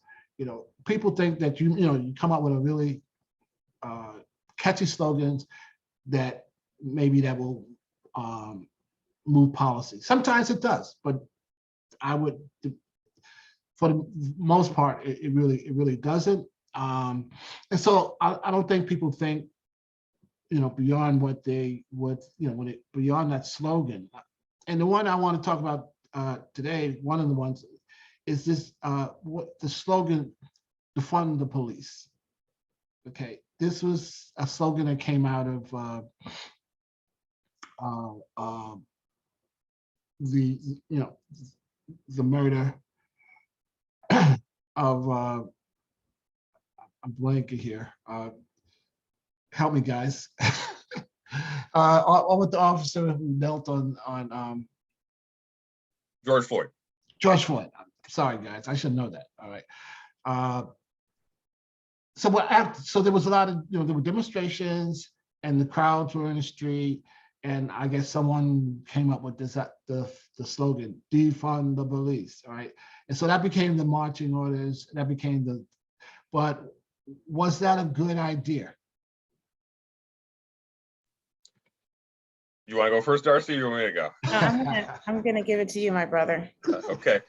People think that you come up with a really catchy slogans that maybe that will move policy. Sometimes it does, but I would, for the most part, it really doesn't. And so I don't think people think, beyond beyond that slogan. And the one I want to talk about today, one of the ones, is this what the slogan, defund the police. Okay, this was a slogan that came out of the murder of I'm blanking here. Help me, guys. With the officer who knelt on George Floyd. George Floyd. Sorry, guys, I should know that. All right. So there was a lot of, there were demonstrations and the crowds were in the street, and I guess someone came up with this the slogan, defund the police. All right. And so that became the marching orders. That became but was that a good idea? You want to go first, Darcey, or you want me to go? I'm gonna give it to you, my brother. Okay.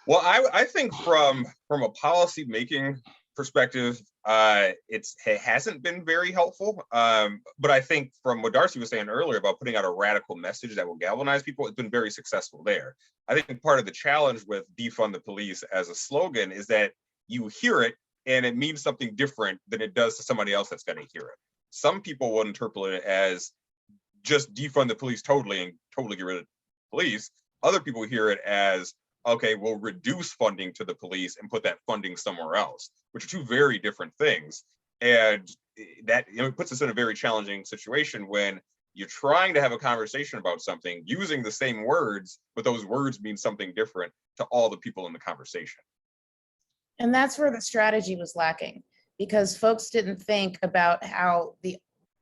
Well, I think from a policy making perspective, it hasn't been very helpful. But I think from what Darcey was saying earlier about putting out a radical message that will galvanize people, it's been very successful there. I think part of the challenge with defund the police as a slogan is that you hear it and it means something different than it does to somebody else that's going to hear it. Some people will interpret it as just defund the police totally and totally get rid of the police. Other people hear it as, okay, we'll reduce funding to the police and put that funding somewhere else, which are two very different things. And that, it puts us in a very challenging situation when you're trying to have a conversation about something using the same words, but those words mean something different to all the people in the conversation. And that's where the strategy was lacking, because folks didn't think about how the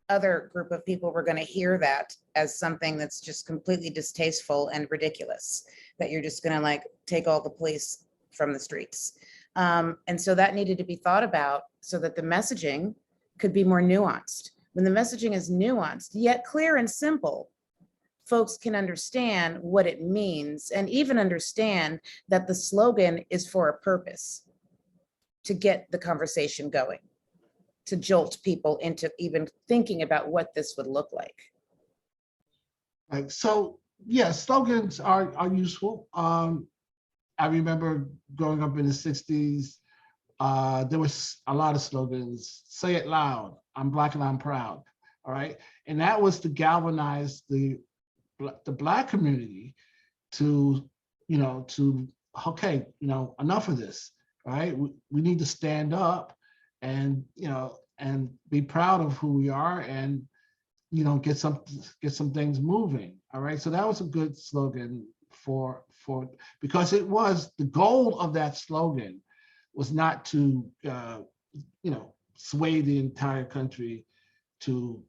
other group of people were going to hear that as something that's just completely distasteful and ridiculous, that you're just going to like take all the police from the streets. And so that needed to be thought about so that the messaging could be more nuanced. When the messaging is nuanced, yet clear and simple, folks can understand what it means and even understand that the slogan is for a purpose, to get the conversation going, to jolt people into even thinking about what this would look like. So yeah, slogans are useful. I remember growing up in the 60s, there was a lot of slogans. Say it loud, I'm Black and I'm proud. All right. And that was to galvanize the Black community to, okay, enough of this. All right. We need to stand up and, and be proud of who we are and, get some things moving. All right. So that was a good slogan because it was the goal of that slogan was not to, sway the entire country to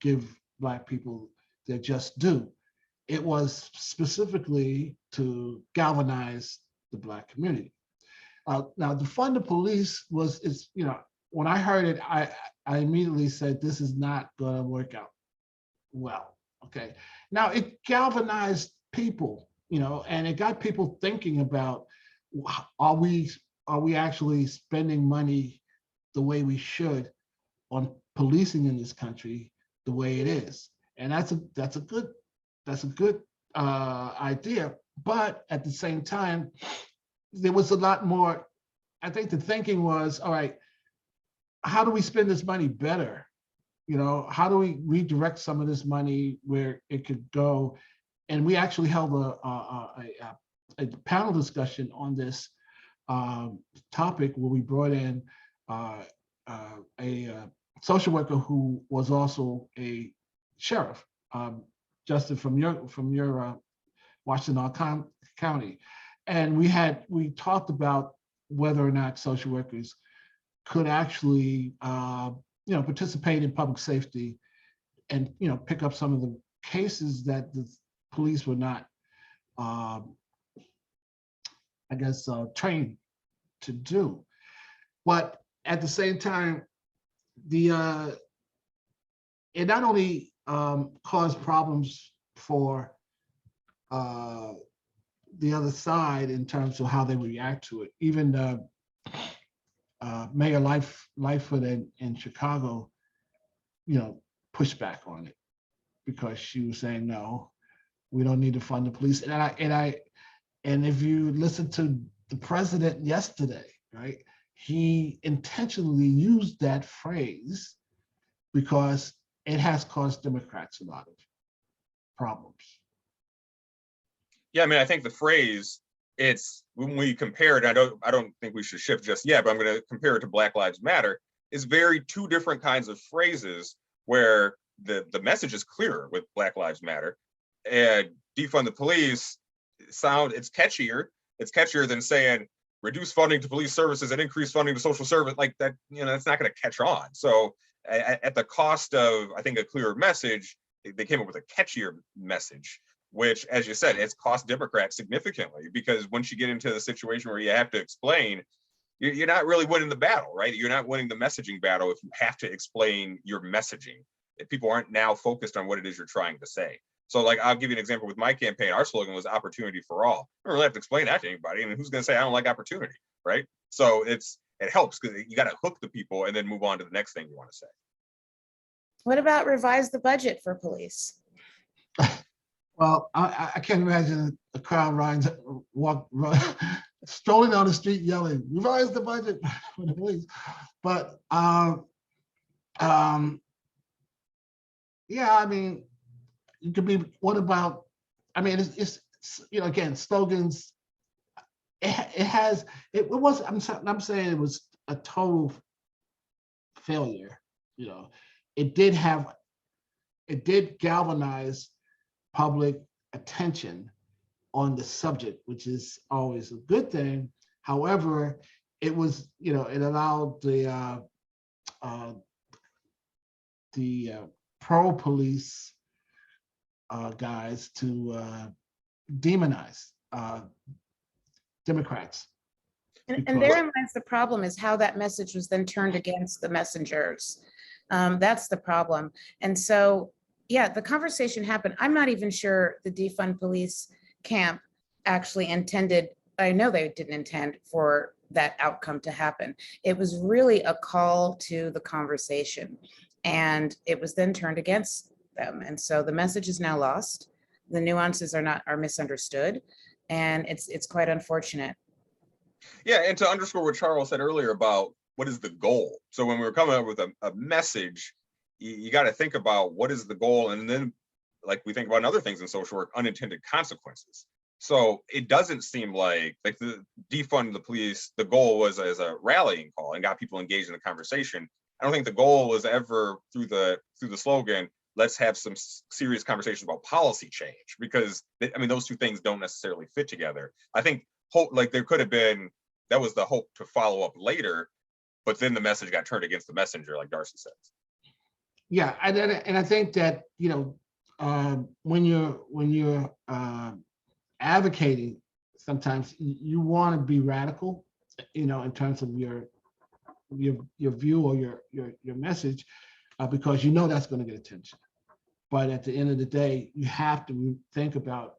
give Black people their just due. It was specifically to galvanize the Black community. Now, defund the police when I heard it, I immediately said, this is not going to work out well. Okay. Now, it galvanized people, and it got people thinking about, are we actually spending money the way we should on policing in this country the way it is? And that's a good idea. But at the same time, there was a lot more. I think the thinking was, all right, how do we spend this money better? How do we redirect some of this money where it could go? And we actually held a panel discussion on this topic where we brought in a social worker who was also a sheriff, Justin from your Washington County. And we talked about whether or not social workers could actually, participate in public safety and, pick up some of the cases that the police were not, trained to do. But at the same time, it not only caused problems for the other side in terms of how they react to it. Even Mayor Lightfoot in Chicago, pushed back on it because she was saying, no, we don't need to fund the police. And if you listen to the president yesterday, right, he intentionally used that phrase because it has caused Democrats a lot of problems. Yeah, I mean, I think the phrase, it's when we compare it, I don't think we should shift just yet, but I'm going to compare it to Black Lives Matter, is very two different kinds of phrases where the message is clearer with Black Lives Matter, and defund the police it's catchier. It's catchier than saying reduce funding to police services and increase funding to social service. Like that, that's not going to catch on. So at the cost of, I think, a clearer message, they came up with a catchier message, which, as you said, it's cost Democrats significantly, because once you get into the situation where you have to explain, you're not really winning the battle, right? You're not winning the messaging battle if you have to explain your messaging. If people aren't now focused on what it is you're trying to say. So, like, I'll give you an example with my campaign. Our slogan was opportunity for all. I don't really have to explain that to anybody. I mean, who's going to say I don't like opportunity, right? So it helps because you got to hook the people and then move on to the next thing you want to say. What about revise the budget for police? Well, I can't imagine a crowd strolling down the street yelling, revise the budget for the police. But yeah, I mean, it could be, what about, I mean, it's again, slogans, it was, I'm saying it was a total failure. It did galvanize public attention on the subject, which is always a good thing. However, it was, it allowed the pro-police guys to demonize Democrats. And therein lies the problem, is how that message was then turned against the messengers. That's the problem. And so, yeah, the conversation happened. I'm not even sure the defund police camp actually intended, I know they didn't intend for that outcome to happen. It was really a call to the conversation, and it was then turned against them. And so the message is now lost. The nuances are misunderstood, and it's quite unfortunate. Yeah, and to underscore what Charles said earlier about what is the goal. So when we were coming up with a message, you got to think about what is the goal, and then, like we think about other things in social work, unintended consequences. So it doesn't seem like the defund the police, the goal was as a rallying call and got people engaged in the conversation. I don't think the goal was ever through the slogan, let's have some serious conversations about policy change, because I mean, those two things don't necessarily fit together. I think there could have been, that was the hope to follow up later, but then the message got turned against the messenger, like Darcey says. Yeah, and I think that when you're advocating, sometimes you want to be radical, in terms of your view or your message, because that's going to get attention. But at the end of the day, you have to think about,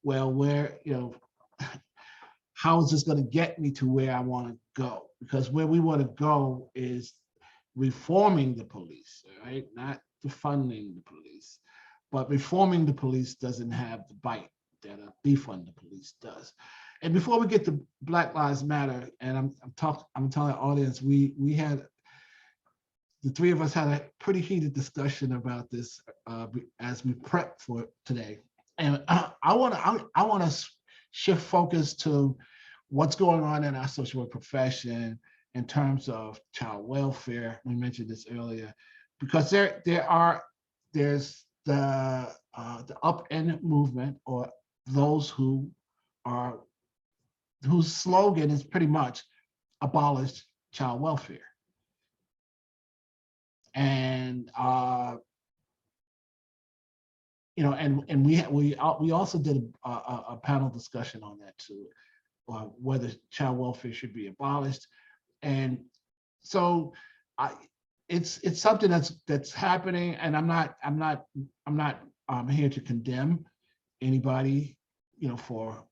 well, where how is this going to get me to where I want to go? Because where we want to go is reforming the police, right? Not defunding the police, but reforming the police doesn't have the bite that a defund the police does. And before we get to Black Lives Matter, and I'm telling the audience, we had, the three of us had a pretty heated discussion about this as we prep for today. And I want to shift focus to what's going on in our social work profession in terms of child welfare. We mentioned this earlier, because there's the upend movement, or those whose slogan is pretty much abolish child welfare. And and we also did a panel discussion on that too, whether child welfare should be abolished. And so it's something that's happening, and I'm not here to condemn anybody, for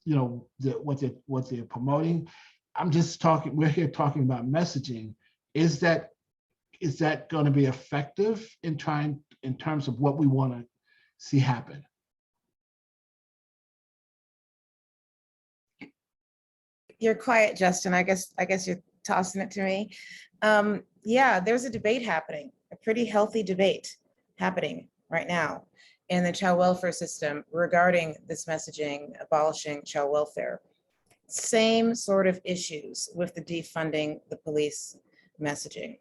what they're promoting. We're here talking about messaging. Is that going to be effective in terms of what we want to see happen? You're quiet, Justin. I guess you're tossing it to me. Yeah, there's a debate happening, a pretty healthy debate happening right now in the child welfare system regarding this messaging, abolishing child welfare. Same sort of issues with the defunding the police messaging.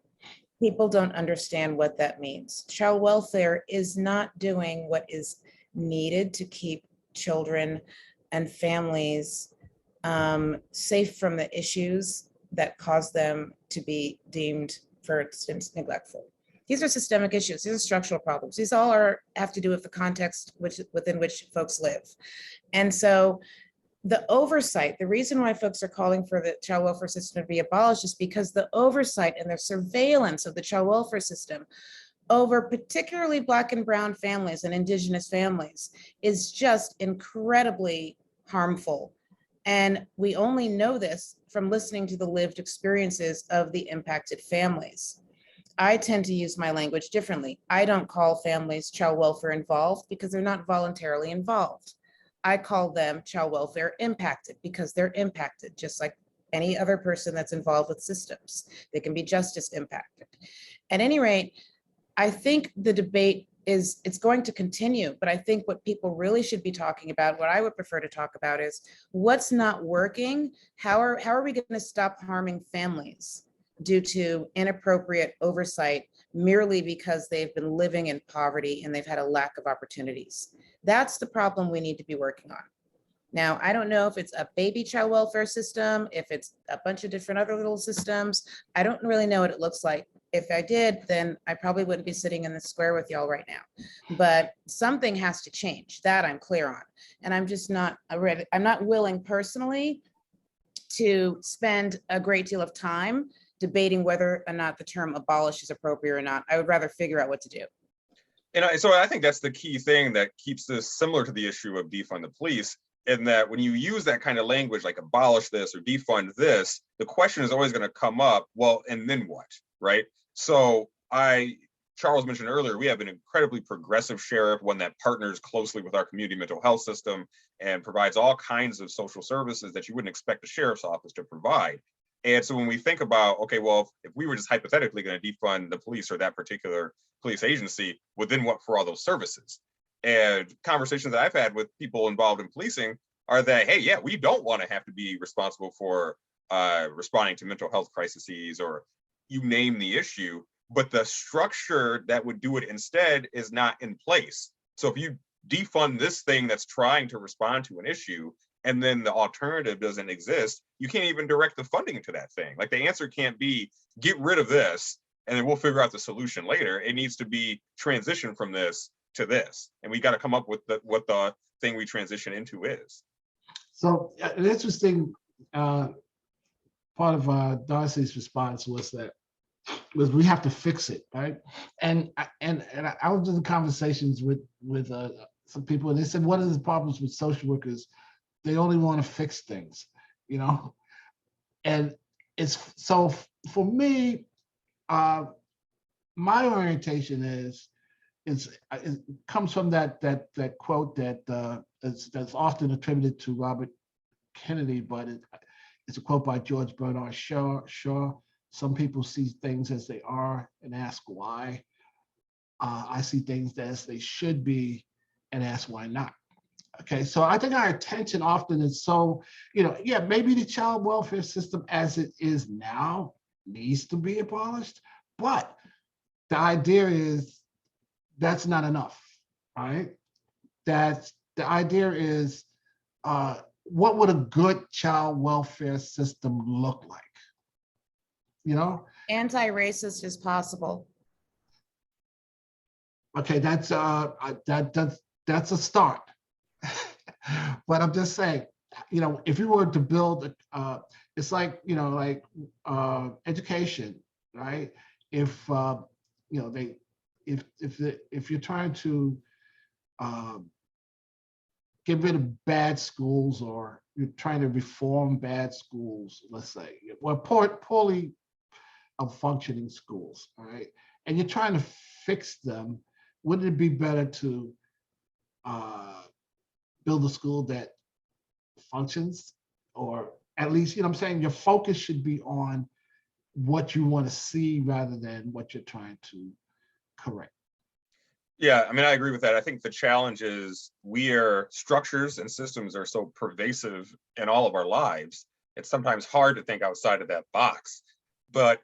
People don't understand what that means. Child welfare is not doing what is needed to keep children and families safe from the issues that cause them to be deemed, for instance, neglectful. These are systemic issues. These are structural problems. These all have to do with the context within which folks live. And so the oversight, the reason why folks are calling for the child welfare system to be abolished is because the oversight and the surveillance of the child welfare system over particularly Black and brown families and Indigenous families is just incredibly harmful. And we only know this from listening to the lived experiences of the impacted families. I tend to use my language differently. I don't call families child welfare involved because they're not voluntarily involved. I call them child welfare impacted because they're impacted, just like any other person that's involved with systems. They can be justice impacted. At any rate, I think the debate it's going to continue, but I think what people really should be talking about, what I would prefer to talk about, is what's not working. How are we going to stop harming families due to inappropriate oversight merely because they've been living in poverty and they've had a lack of opportunities? That's the problem we need to be working on. Now, I don't know if it's a baby child welfare system, if it's a bunch of different other little systems. I don't really know what it looks like. If I did, then I probably wouldn't be sitting in the square with y'all right now. But something has to change, that I'm clear on. And I'm just not ready. I'm not willing personally to spend a great deal of time debating whether or not the term abolish is appropriate or not. I would rather figure out what to do. And so I think that's the key thing that keeps this similar to the issue of defund the police, in that when you use that kind of language like abolish this or defund this, the question is always going to come up, well, and then what, right? So Charles mentioned earlier, we have an incredibly progressive sheriff, one that partners closely with our community mental health system and provides all kinds of social services that you wouldn't expect a sheriff's office to provide. And so when we think about, okay, well, if we were just hypothetically going to defund the police or that particular police agency, well, then what for all those services? And conversations that I've had with people involved in policing are that, hey, yeah, we don't want to have to be responsible for responding to mental health crises or you name the issue, but the structure that would do it instead is not in place. So if you defund this thing that's trying to respond to an issue, and then the alternative doesn't exist, you can't even direct the funding to that thing. Like the answer can't be get rid of this, and then we'll figure out the solution later. It needs to be transition from this to this. And we got to come up with what the thing we transition into is. So an interesting part of Darcey's response was we have to fix it, right? And I was in conversations with some people, and they said one of the problems with social workers, they only want to fix things, And it's so for me, my orientation it comes from that quote that's often attributed to Robert Kennedy, but it's a quote by George Bernard Shaw. Some people see things as they are and ask why. I see things as they should be and ask why not. Okay, so I think our attention often is so, maybe the child welfare system as it is now needs to be abolished, but the idea is that's not enough, right? That the idea is, what would a good child welfare system look like? Anti-racist is possible. Okay, that's a start. But I'm just saying, if you were to build, it's like, education, right? If, if you're trying to get rid of bad schools, or you're trying to reform bad schools, let's say, well, poorly functioning schools, all right? And you're trying to fix them, wouldn't it be better to build a school that functions, or at least, I'm saying, your focus should be on what you want to see rather than what you're trying to correct. Yeah, I mean, I agree with that. I think the challenge is structures and systems are so pervasive in all of our lives. It's sometimes hard to think outside of that box. But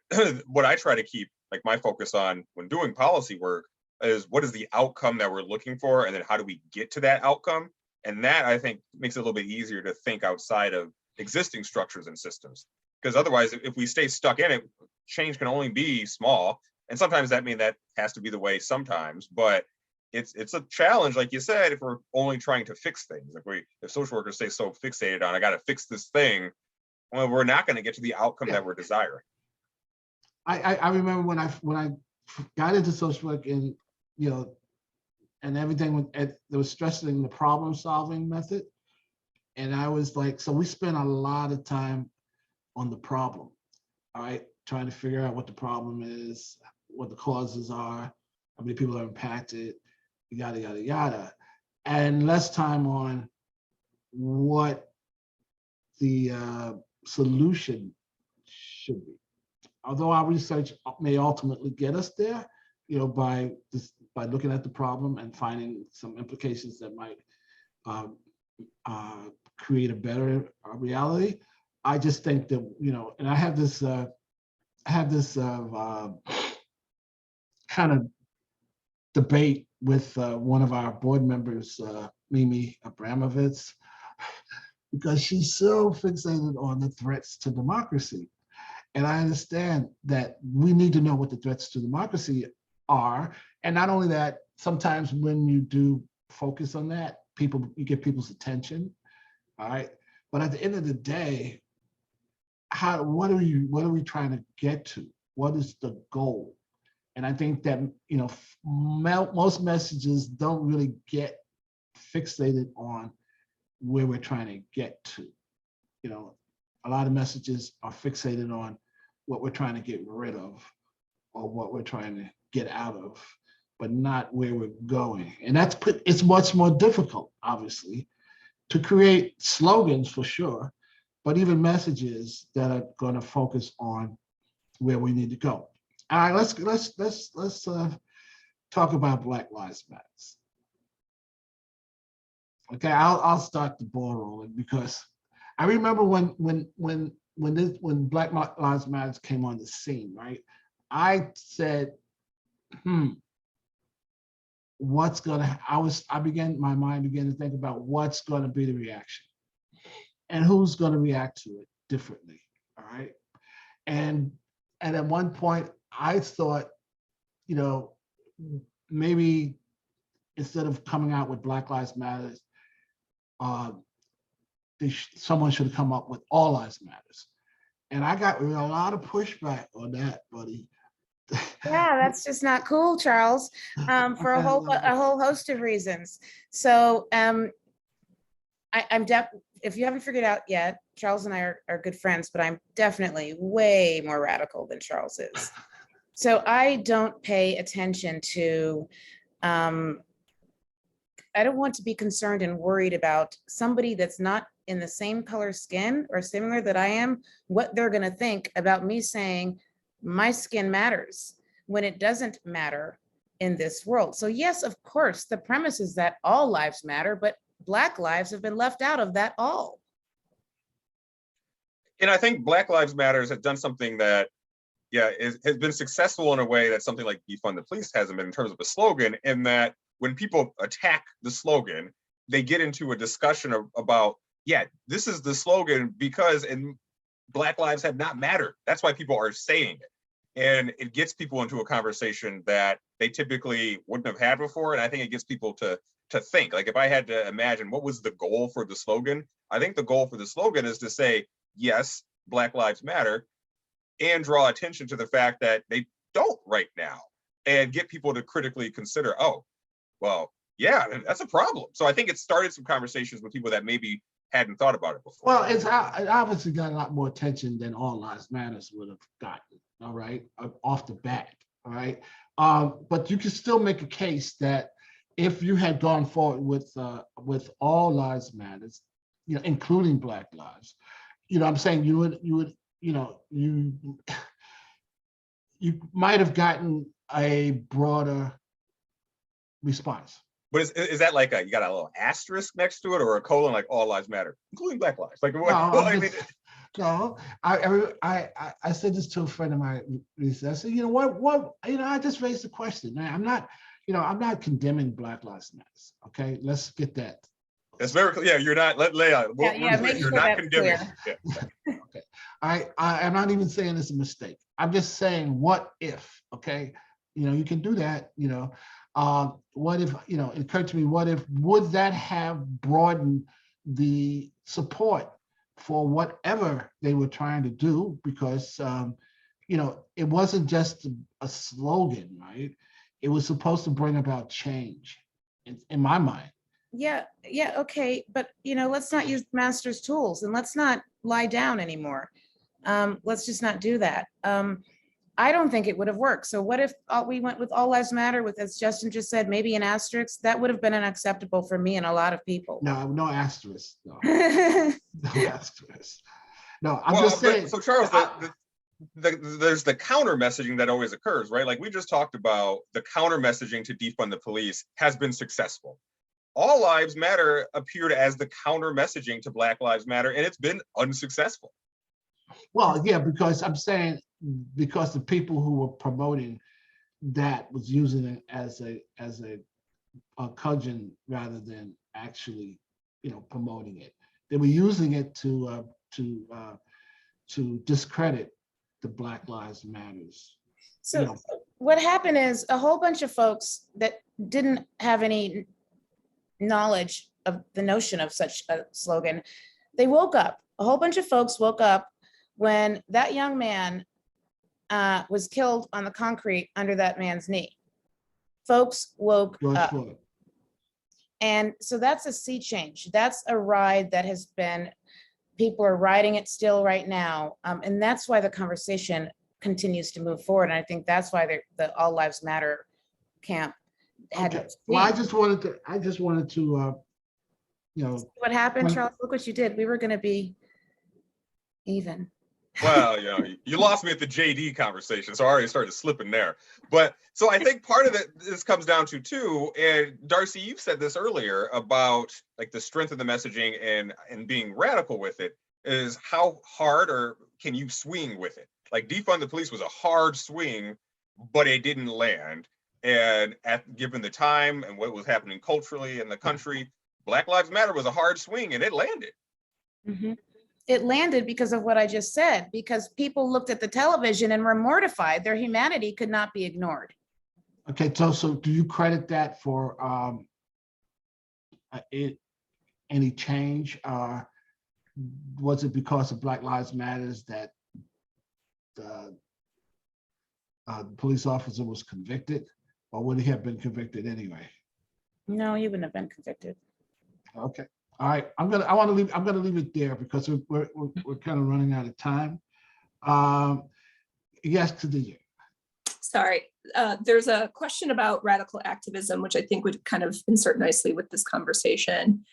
what I try to keep like my focus on when doing policy work is what is the outcome that we're looking for, and then how do we get to that outcome? And that, I think, makes it a little bit easier to think outside of existing structures and systems. Because otherwise, if we stay stuck in it, change can only be small. And sometimes that means that has to be the way sometimes, but it's a challenge, like you said, if we're only trying to fix things. If social workers stay so fixated on, I got to fix this thing, well, we're not going to get to the outcome that we're desiring. I remember when I got into social work, and and everything there was stressing the problem solving method, and I was like, so we spent a lot of time on the problem, all right, trying to figure out what the problem is, what the causes are, how many people are impacted, yada yada yada, and less time on what the solution should be. Although our research may ultimately get us there, by looking at the problem and finding some implications that might create a better reality. I just think that, and I have this kind of debate with one of our board members, Mimi Abramovitz, because she's so fixated on the threats to democracy. And I understand that we need to know what the threats to democracy are. And not only that, sometimes when you do focus on that, you get people's attention, all right? But at the end of the day, what are we trying to get to? What is the goal? And I think that, most messages don't really get fixated on where we're trying to get to. A lot of messages are fixated on what we're trying to get rid of or what we're trying to get out of, but not where we're going. And it's much more difficult, obviously, to create slogans for sure, but even messages that are going to focus on where we need to go. All right, let's talk about Black Lives Matter. Okay, I'll start the ball rolling, because I remember when Black Lives Matter came on the scene, right? I said, my mind began to think about what's going to be the reaction and who's going to react to it differently, all right? And at one point, I thought, maybe instead of coming out with Black Lives Matter, someone should have come up with All Lives Matters. And I got a lot of pushback on that, buddy. Yeah, that's just not cool, Charles, for a whole host of reasons. So if you haven't figured out yet, Charles and I are good friends, but I'm definitely way more radical than Charles is. So I don't pay attention to, I don't want to be concerned and worried about somebody that's not in the same color skin or similar that I am, what they're going to think about me saying my skin matters when it doesn't matter in this world. So yes, of course, the premise is that all lives matter, but Black lives have been left out of that all. And I think Black Lives Matter has done something that, has been successful in a way that something like defund the police hasn't been in terms of a slogan, in that when people attack the slogan, they get into a discussion about, this is the slogan because Black lives have not mattered. That's why people are saying it. And it gets people into a conversation that they typically wouldn't have had before. And I think it gets people to to think. Like if I had to imagine what was the goal for the slogan, I think the goal for the slogan is to say, yes, Black Lives Matter, and draw attention to the fact that they don't right now, and get people to critically consider, oh, well, yeah, that's a problem. So I think it started some conversations with people that maybe hadn't thought about it before. Well, it obviously got a lot more attention than All Lives Matters would have gotten, all right, off the bat, all right? But you can still make a case that if you had gone forward with All Lives Matters, you know, including Black Lives, you know what I'm saying, you would, you know, you might have gotten a broader response. But is that like you got a little asterisk next to it, or a colon, like All Lives Matter, including Black Lives? Like what? No, Well, I mean, no, I said this to a friend of mine. I said, you know what, you know, I just raised the question. I'm not, you know, I'm not condemning Black Lives Matter. Okay, let's get that. it's very clear. Yeah, you're not. Lay out. Make You're sure not that's condemning. clear. Yeah. Okay, I'm not even saying it's a mistake. I'm just saying, what if? Okay, you know, you can do that. You know, what if? You know, it occurred to me, what if? Would that have broadened the support for whatever they were trying to do? Because you know, it wasn't just a slogan, right? It was supposed to bring about change, in my mind. Yeah, okay, but you know, let's not use master's tools, and let's not lie down anymore. Let's just not do that. I don't think it would have worked. So what if we went with All Lives Matter with, as Justin just said, maybe an asterisk? That would have been unacceptable for me and a lot of people. No asterisk. No, no asterisk. No, I'm just saying. So Charles, there's the counter messaging that always occurs, right? Like we just talked about, the counter messaging to defund the police has been successful. All Lives Matter appeared as the counter messaging to Black Lives Matter, and it's been unsuccessful. Well, yeah, because I'm saying, because the people who were promoting that was using it as a cudgel rather than actually, you know, promoting it. They were using it to discredit the Black Lives Matters. So You know. what happened is a whole bunch of folks that didn't have any knowledge of the notion of such a slogan, they woke up. A whole bunch of folks woke up when that young man was killed on the concrete under that man's knee. Folks woke up. And so that's a sea change. That's a ride that has been, people are riding it still right now. And that's why the conversation continues to move forward. And I think that's why the All Lives Matter camp had. Okay. Well, I just wanted to, you know. What happened, Charles? Look what you did. We were going to be even. Well, you know, you lost me at the JD conversation, so I already started slipping there. But so I think part of this comes down to too, and Darcey, you've said this earlier about like the strength of the messaging and being radical with it, is how hard or can you swing with it? Like defund the police was a hard swing, but it didn't land. And given the time and what was happening culturally in the country, Black Lives Matter was a hard swing and it landed. Mm-hmm. It landed because of what I just said, because people looked at the television and were mortified. Their humanity could not be ignored. Okay, so do you credit that for any change? Was it because of Black Lives Matters that the police officer was convicted, or would he have been convicted anyway? No, he wouldn't have been convicted. Okay. All right, I'm gonna leave it there because we're kind of running out of time. Yes, to the. Sorry, there's a question about radical activism, which I think would kind of insert nicely with this conversation.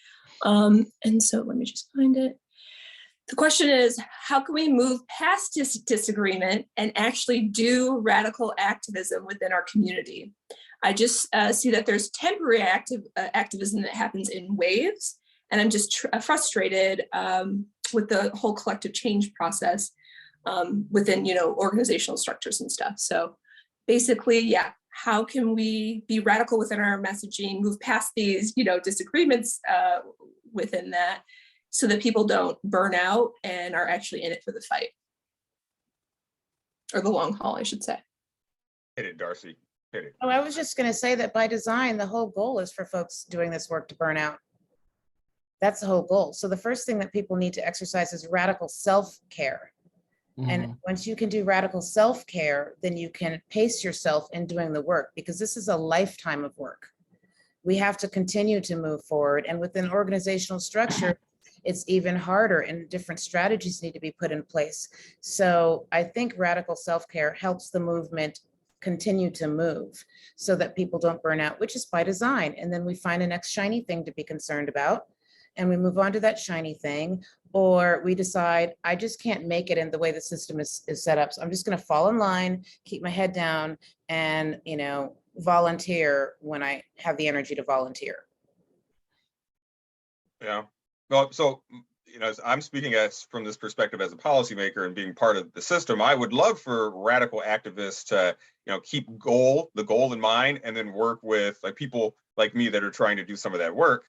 And so let me just find it. The question is, how can we move past this disagreement and actually do radical activism within our community? I just see that there's temporary activism that happens in waves. And I'm just frustrated with the whole collective change process within, you know, organizational structures and stuff. So basically, yeah, how can we be radical within our messaging, move past these, you know, disagreements within that, so that people don't burn out and are actually in it for the fight, or the long haul, I should say. Hit it, Darcey. Katie. Oh, I was just going to say that by design, the whole goal is for folks doing this work to burn out. That's the whole goal. So the first thing that people need to exercise is radical self-care. And once you can do radical self-care, then you can pace yourself in doing the work, because this is a lifetime of work. We have to continue to move forward. And within organizational structure, it's even harder, and different strategies need to be put in place. So I think radical self-care helps the movement continue to move so that people don't burn out, which is by design. And then we find a next shiny thing to be concerned about, and we move on to that shiny thing, or we decide, I just can't make it in the way the system is set up. So I'm just going to fall in line, keep my head down, and, you know, volunteer when I have the energy to volunteer. Yeah. Well, so, you know, as I'm speaking as from this perspective as a policymaker and being part of the system, I would love for radical activists to, you know, keep the goal in mind, and then work with like people like me that are trying to do some of that work.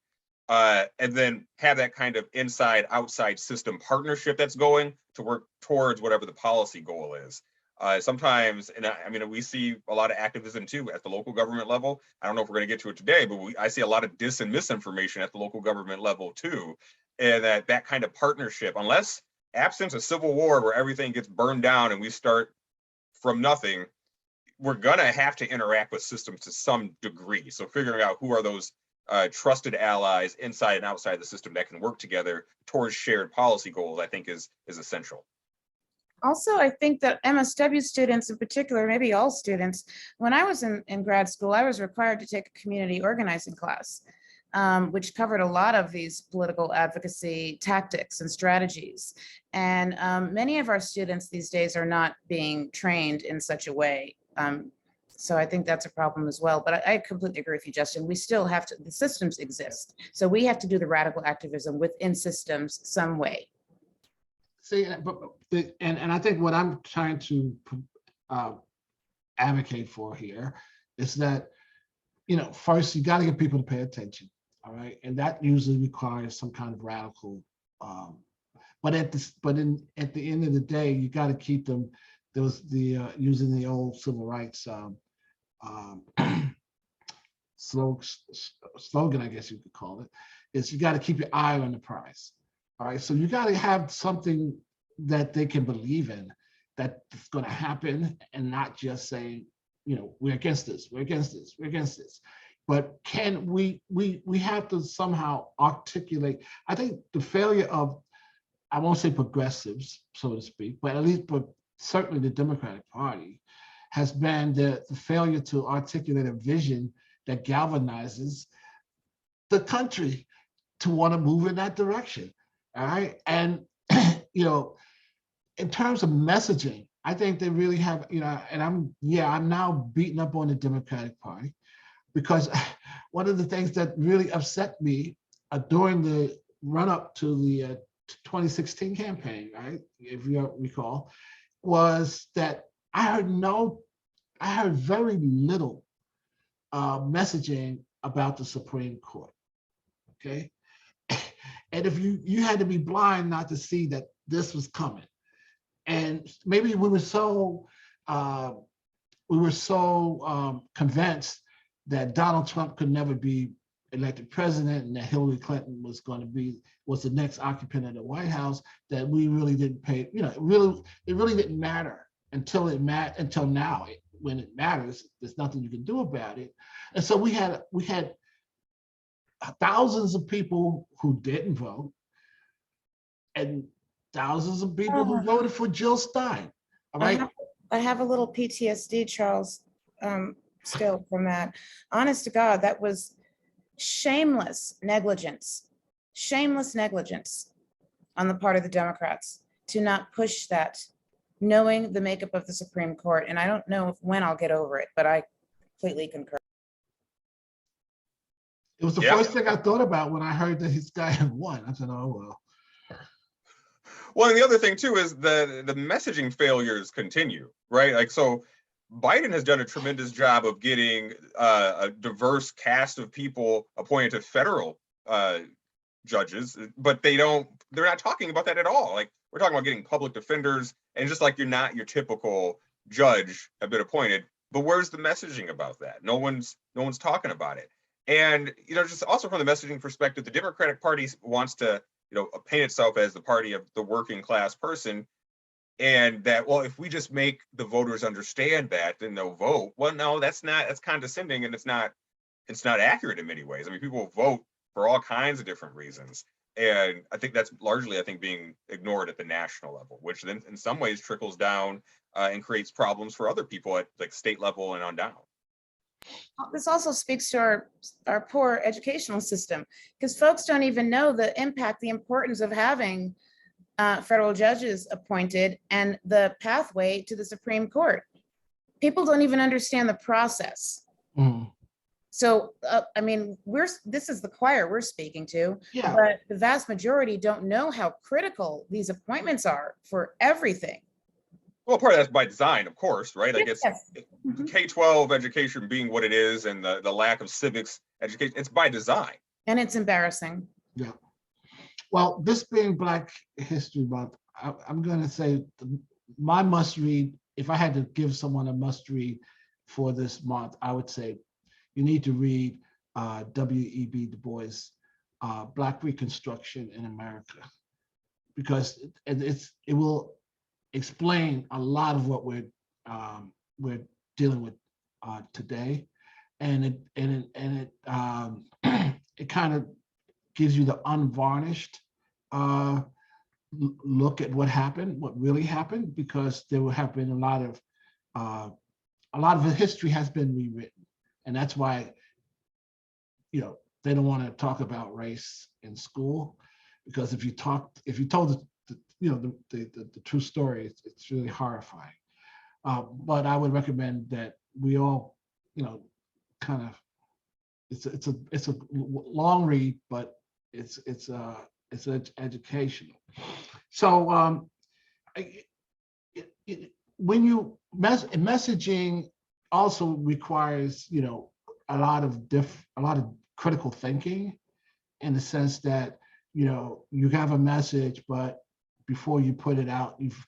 And then have that kind of inside-outside system partnership that's going to work towards whatever the policy goal is. Sometimes, and I mean, we see a lot of activism too at the local government level. I don't know if we're going to get to it today, but I see a lot of dis and misinformation at the local government level too. And that kind of partnership, unless absent a civil war where everything gets burned down and we start from nothing, we're going to have to interact with systems to some degree. So figuring out who are those trusted allies inside and outside the system that can work together towards shared policy goals, I think is essential. Also, I think that MSW students in particular, maybe all students, when I was in grad school, I was required to take a community organizing class, which covered a lot of these political advocacy tactics and strategies. And many of our students these days are not being trained in such a way. So I think that's a problem as well. But I completely agree with you, Justin. We still have to, the systems exist. So we have to do the radical activism within systems some way. See, and I think what I'm trying to advocate for here is that, you know, first you got to get people to pay attention, all right, and that usually requires some kind of radical. But at the end of the day, you got to keep them. There was the using the old civil rights slogan, I guess you could call it, is you got to keep your eye on the prize. All right, so you got to have something that they can believe in, that's going to happen, and not just saying, you know, we're against this, we're against this, we're against this. But can we have to somehow articulate? I think the failure of, I won't say progressives, so to speak, but at least, but certainly the Democratic Party, has been the failure to articulate a vision that galvanizes the country to want to move in that direction. All right. And, you know, in terms of messaging, I think they really have, you know, and I'm now beating up on the Democratic Party, because one of the things that really upset me during the run up to the 2016 campaign, right, if you recall, was that I heard very little messaging about the Supreme Court. Okay. And if you had to be blind not to see that this was coming. And maybe we were so convinced that Donald Trump could never be elected president and that Hillary Clinton was the next occupant of the White House, that we really didn't pay, you know, it really didn't matter until now. When it matters, there's nothing you can do about it. And so we had thousands of people who didn't vote, and thousands of people who voted for Jill Stein. All right. I have a little PTSD, Charles, still from that. Honest to God, that was shameless negligence on the part of the Democrats to not push that, knowing the makeup of the Supreme Court. And I don't know when I'll get over it, but I completely concur. It was the first thing I thought about when I heard that his guy had won. I said, oh, well. Well, and the other thing too is the messaging failures continue, right? Like, so Biden has done a tremendous job of getting a diverse cast of people appointed to federal judges, but they're not talking about that at all. Like, we're talking about getting public defenders, and just like you're not your typical judge have been appointed, but where's the messaging about that? No one's talking about it. And, just also from the messaging perspective, the Democratic Party wants to, paint itself as the party of the working class person. And that, well, if we just make the voters understand that, then they'll vote. Well, no, that's condescending, and it's not accurate in many ways. I mean, people vote for all kinds of different reasons. And I think that's largely, being ignored at the national level, which then in some ways trickles down and creates problems for other people at like state level and on down. This also speaks to our poor educational system, because folks don't even know the impact, the importance of having federal judges appointed and the pathway to the Supreme Court. People don't even understand the process. Mm. So, I mean, this is the choir we're speaking to, Yeah. but the vast majority don't know how critical these appointments are for everything. Well, part of that's by design, of course, right? I guess Yes. Mhm. K-12 education being what it is, and the lack of civics education, it's by design. And it's embarrassing. Yeah. Well, this being Black History Month, I'm going to say my must read, if I had to give someone a must read for this month, I would say you need to read W.E.B. Du Bois' Black Reconstruction in America, because it will explain a lot of what we're dealing with today, and it kind of gives you the unvarnished look at what happened, what really happened, because there have been a lot of the history has been rewritten, and that's why they don't want to talk about race in school, because if you told the true story, it's really horrifying. But I would recommend that we all, kind of, it's a long read, but it's educational. So when you messaging also requires a lot of critical thinking, in the sense that you have a message, but before you put it out, you've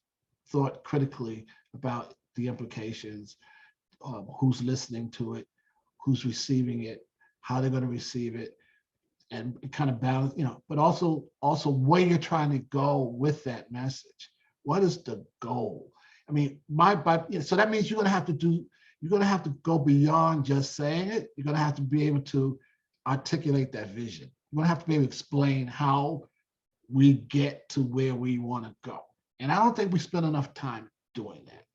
thought critically about the implications, who's listening to it, who's receiving it, how they're going to receive it, and kind of balance, but also where you're trying to go with that message. What is the goal? I mean, so that means you're going to have to go beyond just saying it. You're going to have to be able to articulate that vision. You're going to have to be able to explain how we get to where we want to go. And I don't think we spend enough time doing that.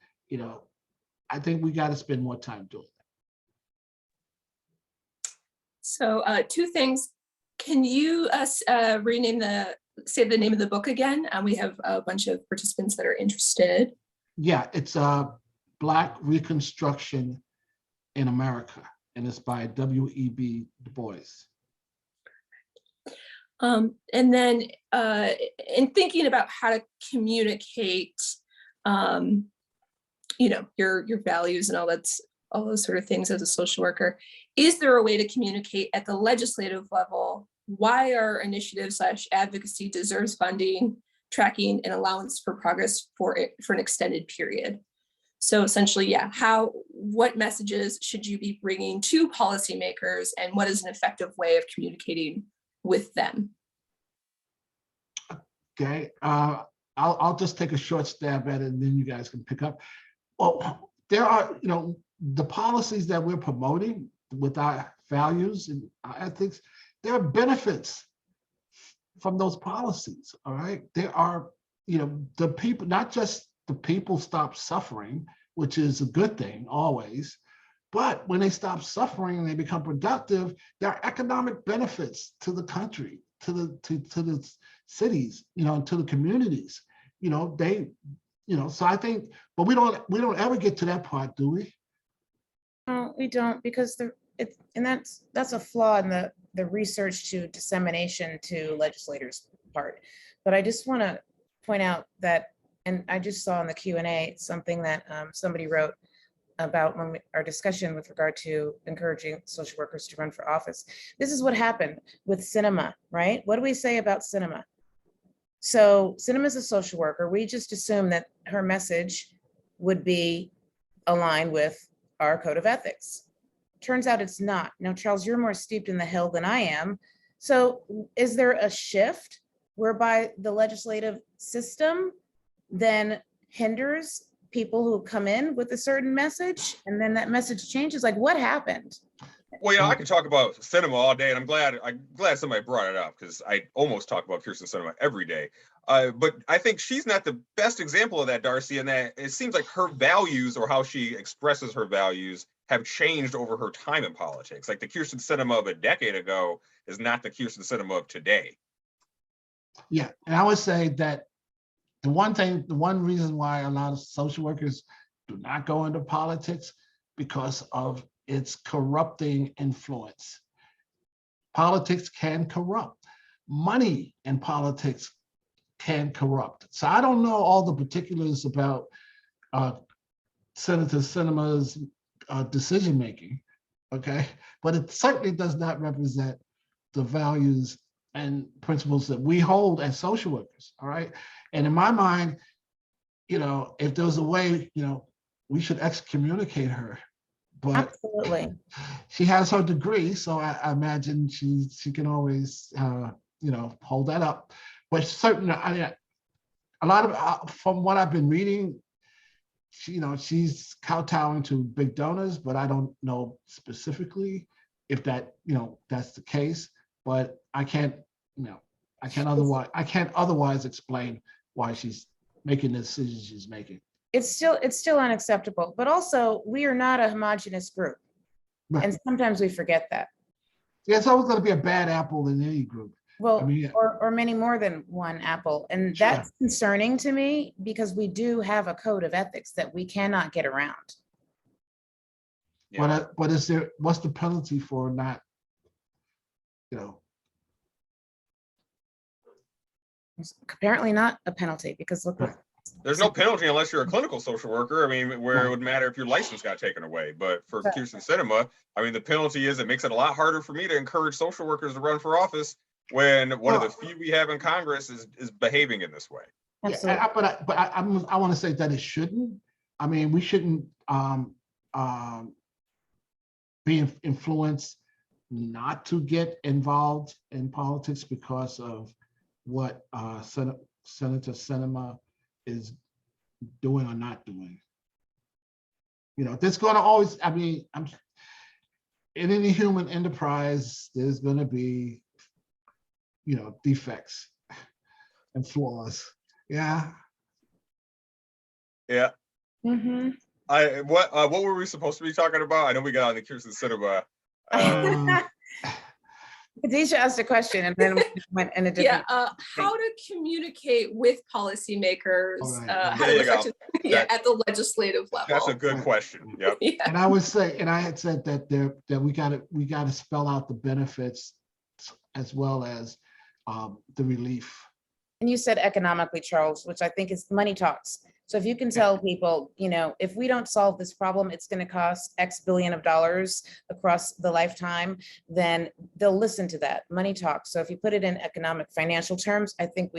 I think we got to spend more time doing that. So 2 things. Can you say the name of the book again? We have a bunch of participants that are interested. Yeah, it's Black Reconstruction in America, and it's by W.E.B. Du Bois. And then in thinking about how to communicate, your values and all those sort of things as a social worker, is there a way to communicate at the legislative level why our initiative / advocacy deserves funding, tracking, and allowance for progress for an extended period? So essentially, what messages should you be bringing to policymakers, and what is an effective way of communicating with them? Okay, I'll just take a short stab at it, and then you guys can pick up. Well, there are, the policies that we're promoting with our values and our ethics, there are benefits from those policies, all right? There are, the people, not just the people stop suffering, which is a good thing always, but when they stop suffering and they become productive, there are economic benefits to the country, to the cities, to the communities. So I think, but we don't ever get to that part, do we? No, we don't, because that's a flaw in the research to dissemination to legislators' part. But I just want to point out that, and I just saw in the Q&A something that somebody wrote about our discussion with regard to encouraging social workers to run for office. This is what happened with Sinema, right? What do we say about Sinema? So Sinema's a social worker. We just assume that her message would be aligned with our code of ethics. Turns out it's not. Now, Charles, you're more steeped in the hill than I am. So is there a shift whereby the legislative system then hinders people who come in with a certain message and then that message changes? Like, what happened? Well, I could talk about cinema all day, and I'm glad somebody brought it up, because I almost talk about Kirsten Sinema every day. But I think she's not the best example of that, Darcey, in that it seems like her values, or how she expresses her values, have changed over her time in politics. Like the Kirsten Sinema of a decade ago is not the Kirsten Sinema of today. Yeah, and I would say that the one reason why a lot of social workers do not go into politics, because of its corrupting influence. Politics can corrupt. Money in politics can corrupt. So I don't know all the particulars about Senator Sinema's decision-making, okay? But it certainly does not represent the values and principles that we hold as social workers, all right? And in my mind, if there was a way, we should excommunicate her. But Absolutely. she has her degree, so I imagine she can always, hold that up. But certainly, a lot of from what I've been reading, she's kowtowing to big donors, but I don't know specifically if that, that's the case. But I can't otherwise explain why she's making the decisions she's making. It's still unacceptable, but also we are not a homogenous group. Right. And sometimes we forget that. Yeah, it's always going to be a bad apple in any group. Well, I mean, or many more than one apple. And Sure. that's concerning to me, because we do have a code of ethics that we cannot get around. Yeah. But what's the penalty for not, It's apparently not a penalty, because look, Right. There's no penalty unless you're a clinical social worker. I mean, where Right. it would matter if your license got taken away. But for Right. Kirsten Sinema, I mean, the penalty is it makes it a lot harder for me to encourage social workers to run for office when one of the few we have in Congress is behaving in this way. absolutely. Yeah, but I want to say that it shouldn't. I mean, we shouldn't be influenced not to get involved in politics because of what Senator Sinema is doing or not doing. There's going to always, I mean, in any human enterprise, there's going to be, defects and flaws. Yeah. Yeah. Mm-hmm. What were we supposed to be talking about? I know we got on the Kirsten Sinema. Khadijah asked a question and then we went in a different. How to communicate with policymakers how There to you go. at the legislative level. That's a good question. Yep. Yeah. And I would say, and I had said that we got to spell out the benefits as well as the relief. And you said economically, Charles, which I think is money talks. So if you can tell people, if we don't solve this problem, it's going to cost X billion of dollars across the lifetime, then they'll listen to that. Money talks. So if you put it in economic financial terms, I think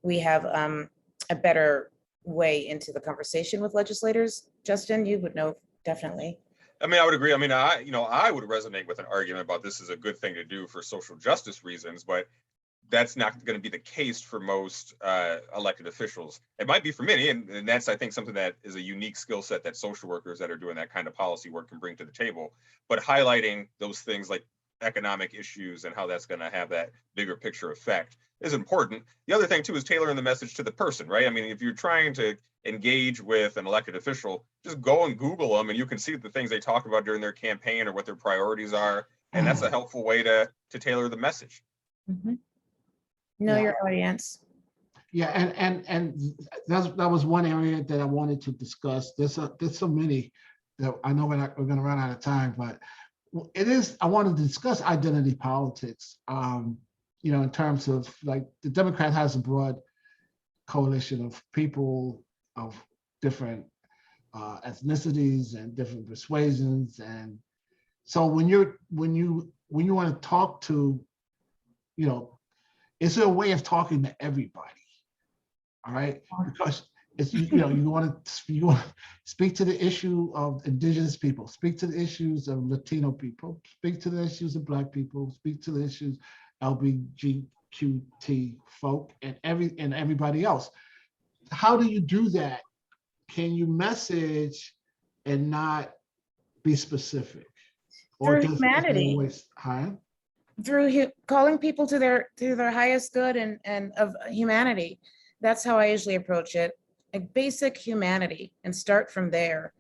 we have a better way into the conversation with legislators. Justin, you would know definitely. I mean, I would agree. I mean, I would resonate with an argument about this is a good thing to do for social justice reasons, but that's not going to be the case for most elected officials. It might be for many, and that's, I think, something that is a unique skill set that social workers that are doing that kind of policy work can bring to the table. But highlighting those things like economic issues and how that's going to have that bigger picture effect is important. The other thing, too, is tailoring the message to the person, right? I mean, if you're trying to engage with an elected official, just go and Google them and you can see the things they talk about during their campaign or what their priorities are. And that's a helpful way to tailor the message. Mm-hmm. Know your audience. Yeah, and that was one area that I wanted to discuss. There's so many that I know we're going to run out of time, but I wanted to discuss identity politics. In terms of like the Democrat has a broad coalition of people of different ethnicities and different persuasions, and so when you want to talk to, is there a way of talking to everybody? All right, because It's, you want to speak to the issue of indigenous people, speak to the issues of Latino people, speak to the issues of Black people, speak to the issues LGBTQT folk and everybody else. How do you do that? Can you message and not be specific? Or Through humanity. Always high? Through calling people to their highest good and of humanity. That's how I usually approach it. Like basic humanity, and start from there.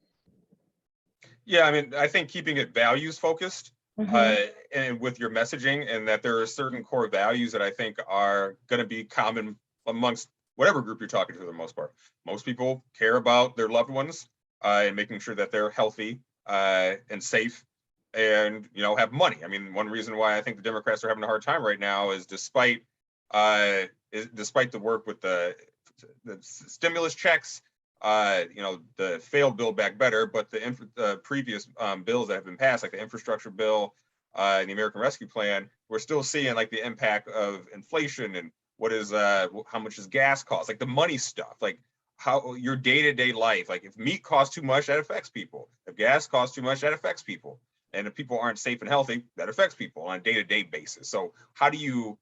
Yeah, I mean, I think keeping it values focused Mhm. and with your messaging, and that there are certain core values that I think are going to be common amongst whatever group you're talking to for the most part. Most people care about their loved ones and making sure that they're healthy and safe and, have money. I mean, one reason why I think the Democrats are having a hard time right now is despite the work with the stimulus checks, the failed Build Back Better, but the previous bills that have been passed, like the infrastructure bill and the American Rescue Plan, we're still seeing like the impact of inflation and how much does gas cost, like the money stuff, like how your day-to-day life, like if meat costs too much, that affects people. If gas costs too much, that affects people. And if people aren't safe and healthy, that affects people on a day-to-day basis. So how do you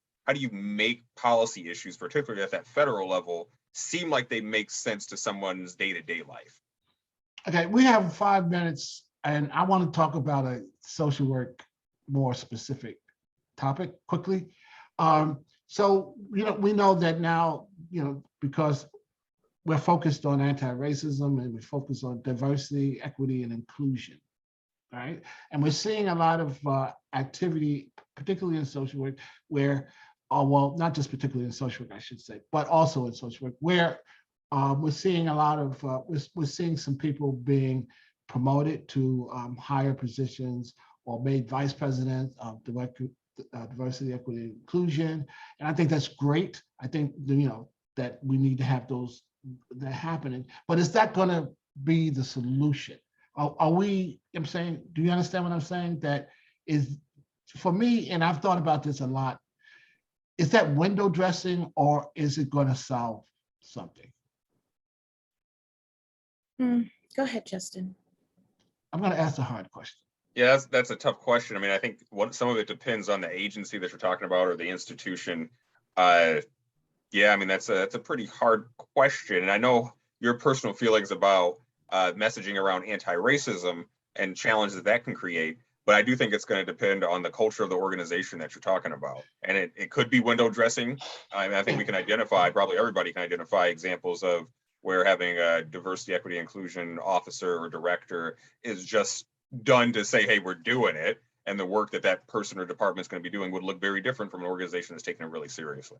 make policy issues, particularly at that federal level, seem like they make sense to someone's day-to-day life? Okay, we have 5 minutes, and I want to talk about a social work more specific topic quickly. So, we know that now, because we're focused on anti-racism and we focus on diversity, equity, and inclusion, right? And we're seeing a lot of activity, particularly in social work, where, well, not just particularly in social work, I should say, but also in social work, where we're seeing a lot of, we're seeing some people being promoted to higher positions or made vice president of diversity, equity, and inclusion. And I think that's great. I think, that we need to have those that happening, but is that going to be the solution? Are we, I'm saying, do you understand what I'm saying? That is, for me, and I've thought about this a lot, is that window dressing or is it going to solve something? Go ahead, Justin. I'm going to ask a hard question. Yeah, that's a tough question. I mean, I think some of it depends on the agency that you're talking about or the institution. Yeah, I mean, that's a pretty hard question. And I know your personal feelings about messaging around anti-racism and challenges that can create, but I do think it's going to depend on the culture of the organization that you're talking about. And it could be window dressing. I mean, I think we can identify, probably everybody can identify examples of where having a diversity, equity, inclusion officer or director is just done to say, hey, we're doing it. And the work that person or department is going to be doing would look very different from an organization that's taking it really seriously.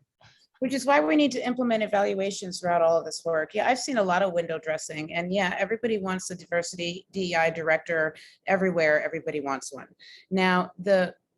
Which is why we need to implement evaluations throughout all of this work. Yeah, I've seen a lot of window dressing, and yeah, everybody wants a diversity DEI director everywhere. Everybody wants one. Now,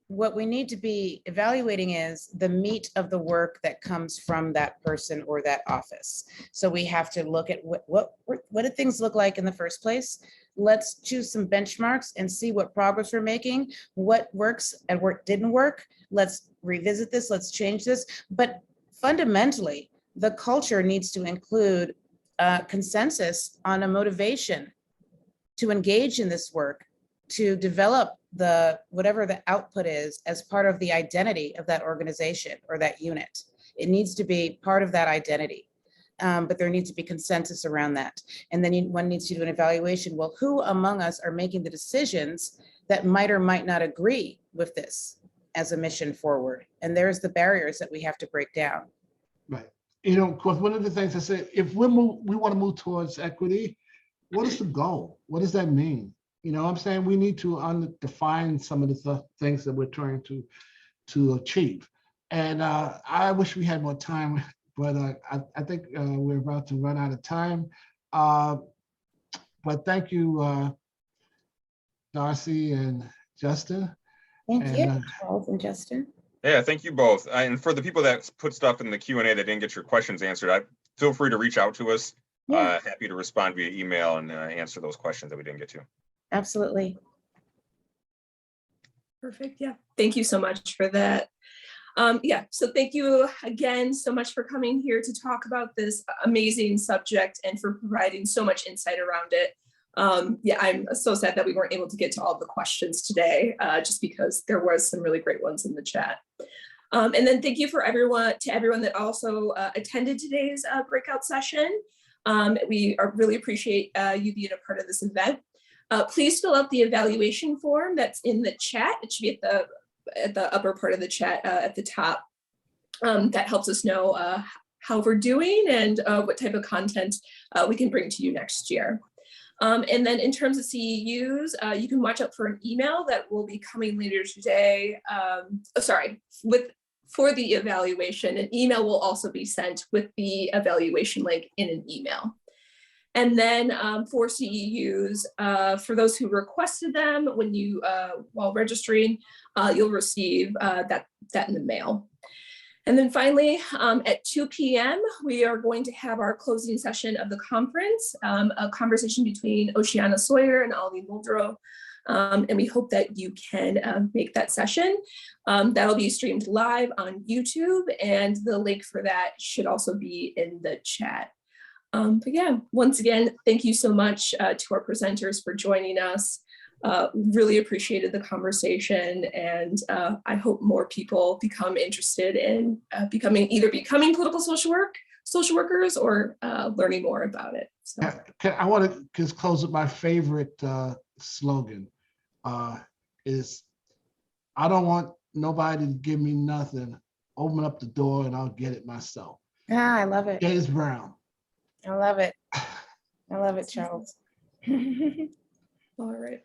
what we need to be evaluating is the meat of the work that comes from that person or that office. So we have to look at what did things look like in the first place? Let's choose some benchmarks and see what progress we're making, what works and what didn't work. Let's revisit this, let's change this. But fundamentally, the culture needs to include consensus on a motivation to engage in this work, to develop whatever the output is as part of the identity of that organization or that unit. It needs to be part of that identity. But there needs to be consensus around that. And then one needs to do an evaluation. Well, who among us are making the decisions that might or might not agree with this as a mission forward? And there's the barriers that we have to break down. Right. Because one of the things I say, if we want to move towards equity, what is the goal? What does that mean? I'm saying we need to define some of the things that we're trying to achieve. And I wish we had more time, but I think we're about to run out of time. But thank you, Darcey and Justin. Thank you, Charles and Justin. Yeah, thank you both. And for the people that put stuff in the Q&A that didn't get your questions answered, feel free to reach out to us. Yeah. Happy to respond via email and answer those questions that we didn't get to. Absolutely. Perfect. Yeah. Thank you so much for that. Yeah, so thank you again so much for coming here to talk about this amazing subject and for providing so much insight around it. Yeah, I'm so sad that we weren't able to get to all the questions today, just because there was some really great ones in the chat. And then thank you to everyone that also attended today's breakout session. We really appreciate you being a part of this event. Please fill out the evaluation form that's in the chat. It should be at the upper part of the chat at the top. That helps us know how we're doing and what type of content we can bring to you next year. And then in terms of CEUs, you can watch out for an email that will be coming later today. For the evaluation, an email will also be sent with the evaluation link in an email. And then for CEUs, for those who requested them, when you, while registering, you'll receive that in the mail. And then finally, at 2 p.m., we are going to have our closing session of the conference, a conversation between Oceana Sawyer and Ollie Muldrow. And we hope that you can make that session. That'll be streamed live on YouTube, and the link for that should also be in the chat. But yeah, once again, thank you so much to our presenters for joining us. Really appreciated the conversation, and I hope more people become interested in becoming political social workers or learning more about it. So. I want to just close with my favorite slogan is, I don't want nobody to give me nothing. Open up the door and I'll get it myself. Ah, I love it. James Brown. I love it. I love it, Charles. All right.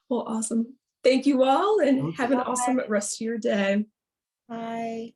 Well, awesome. Thank you all, and have an awesome rest of your day. Bye.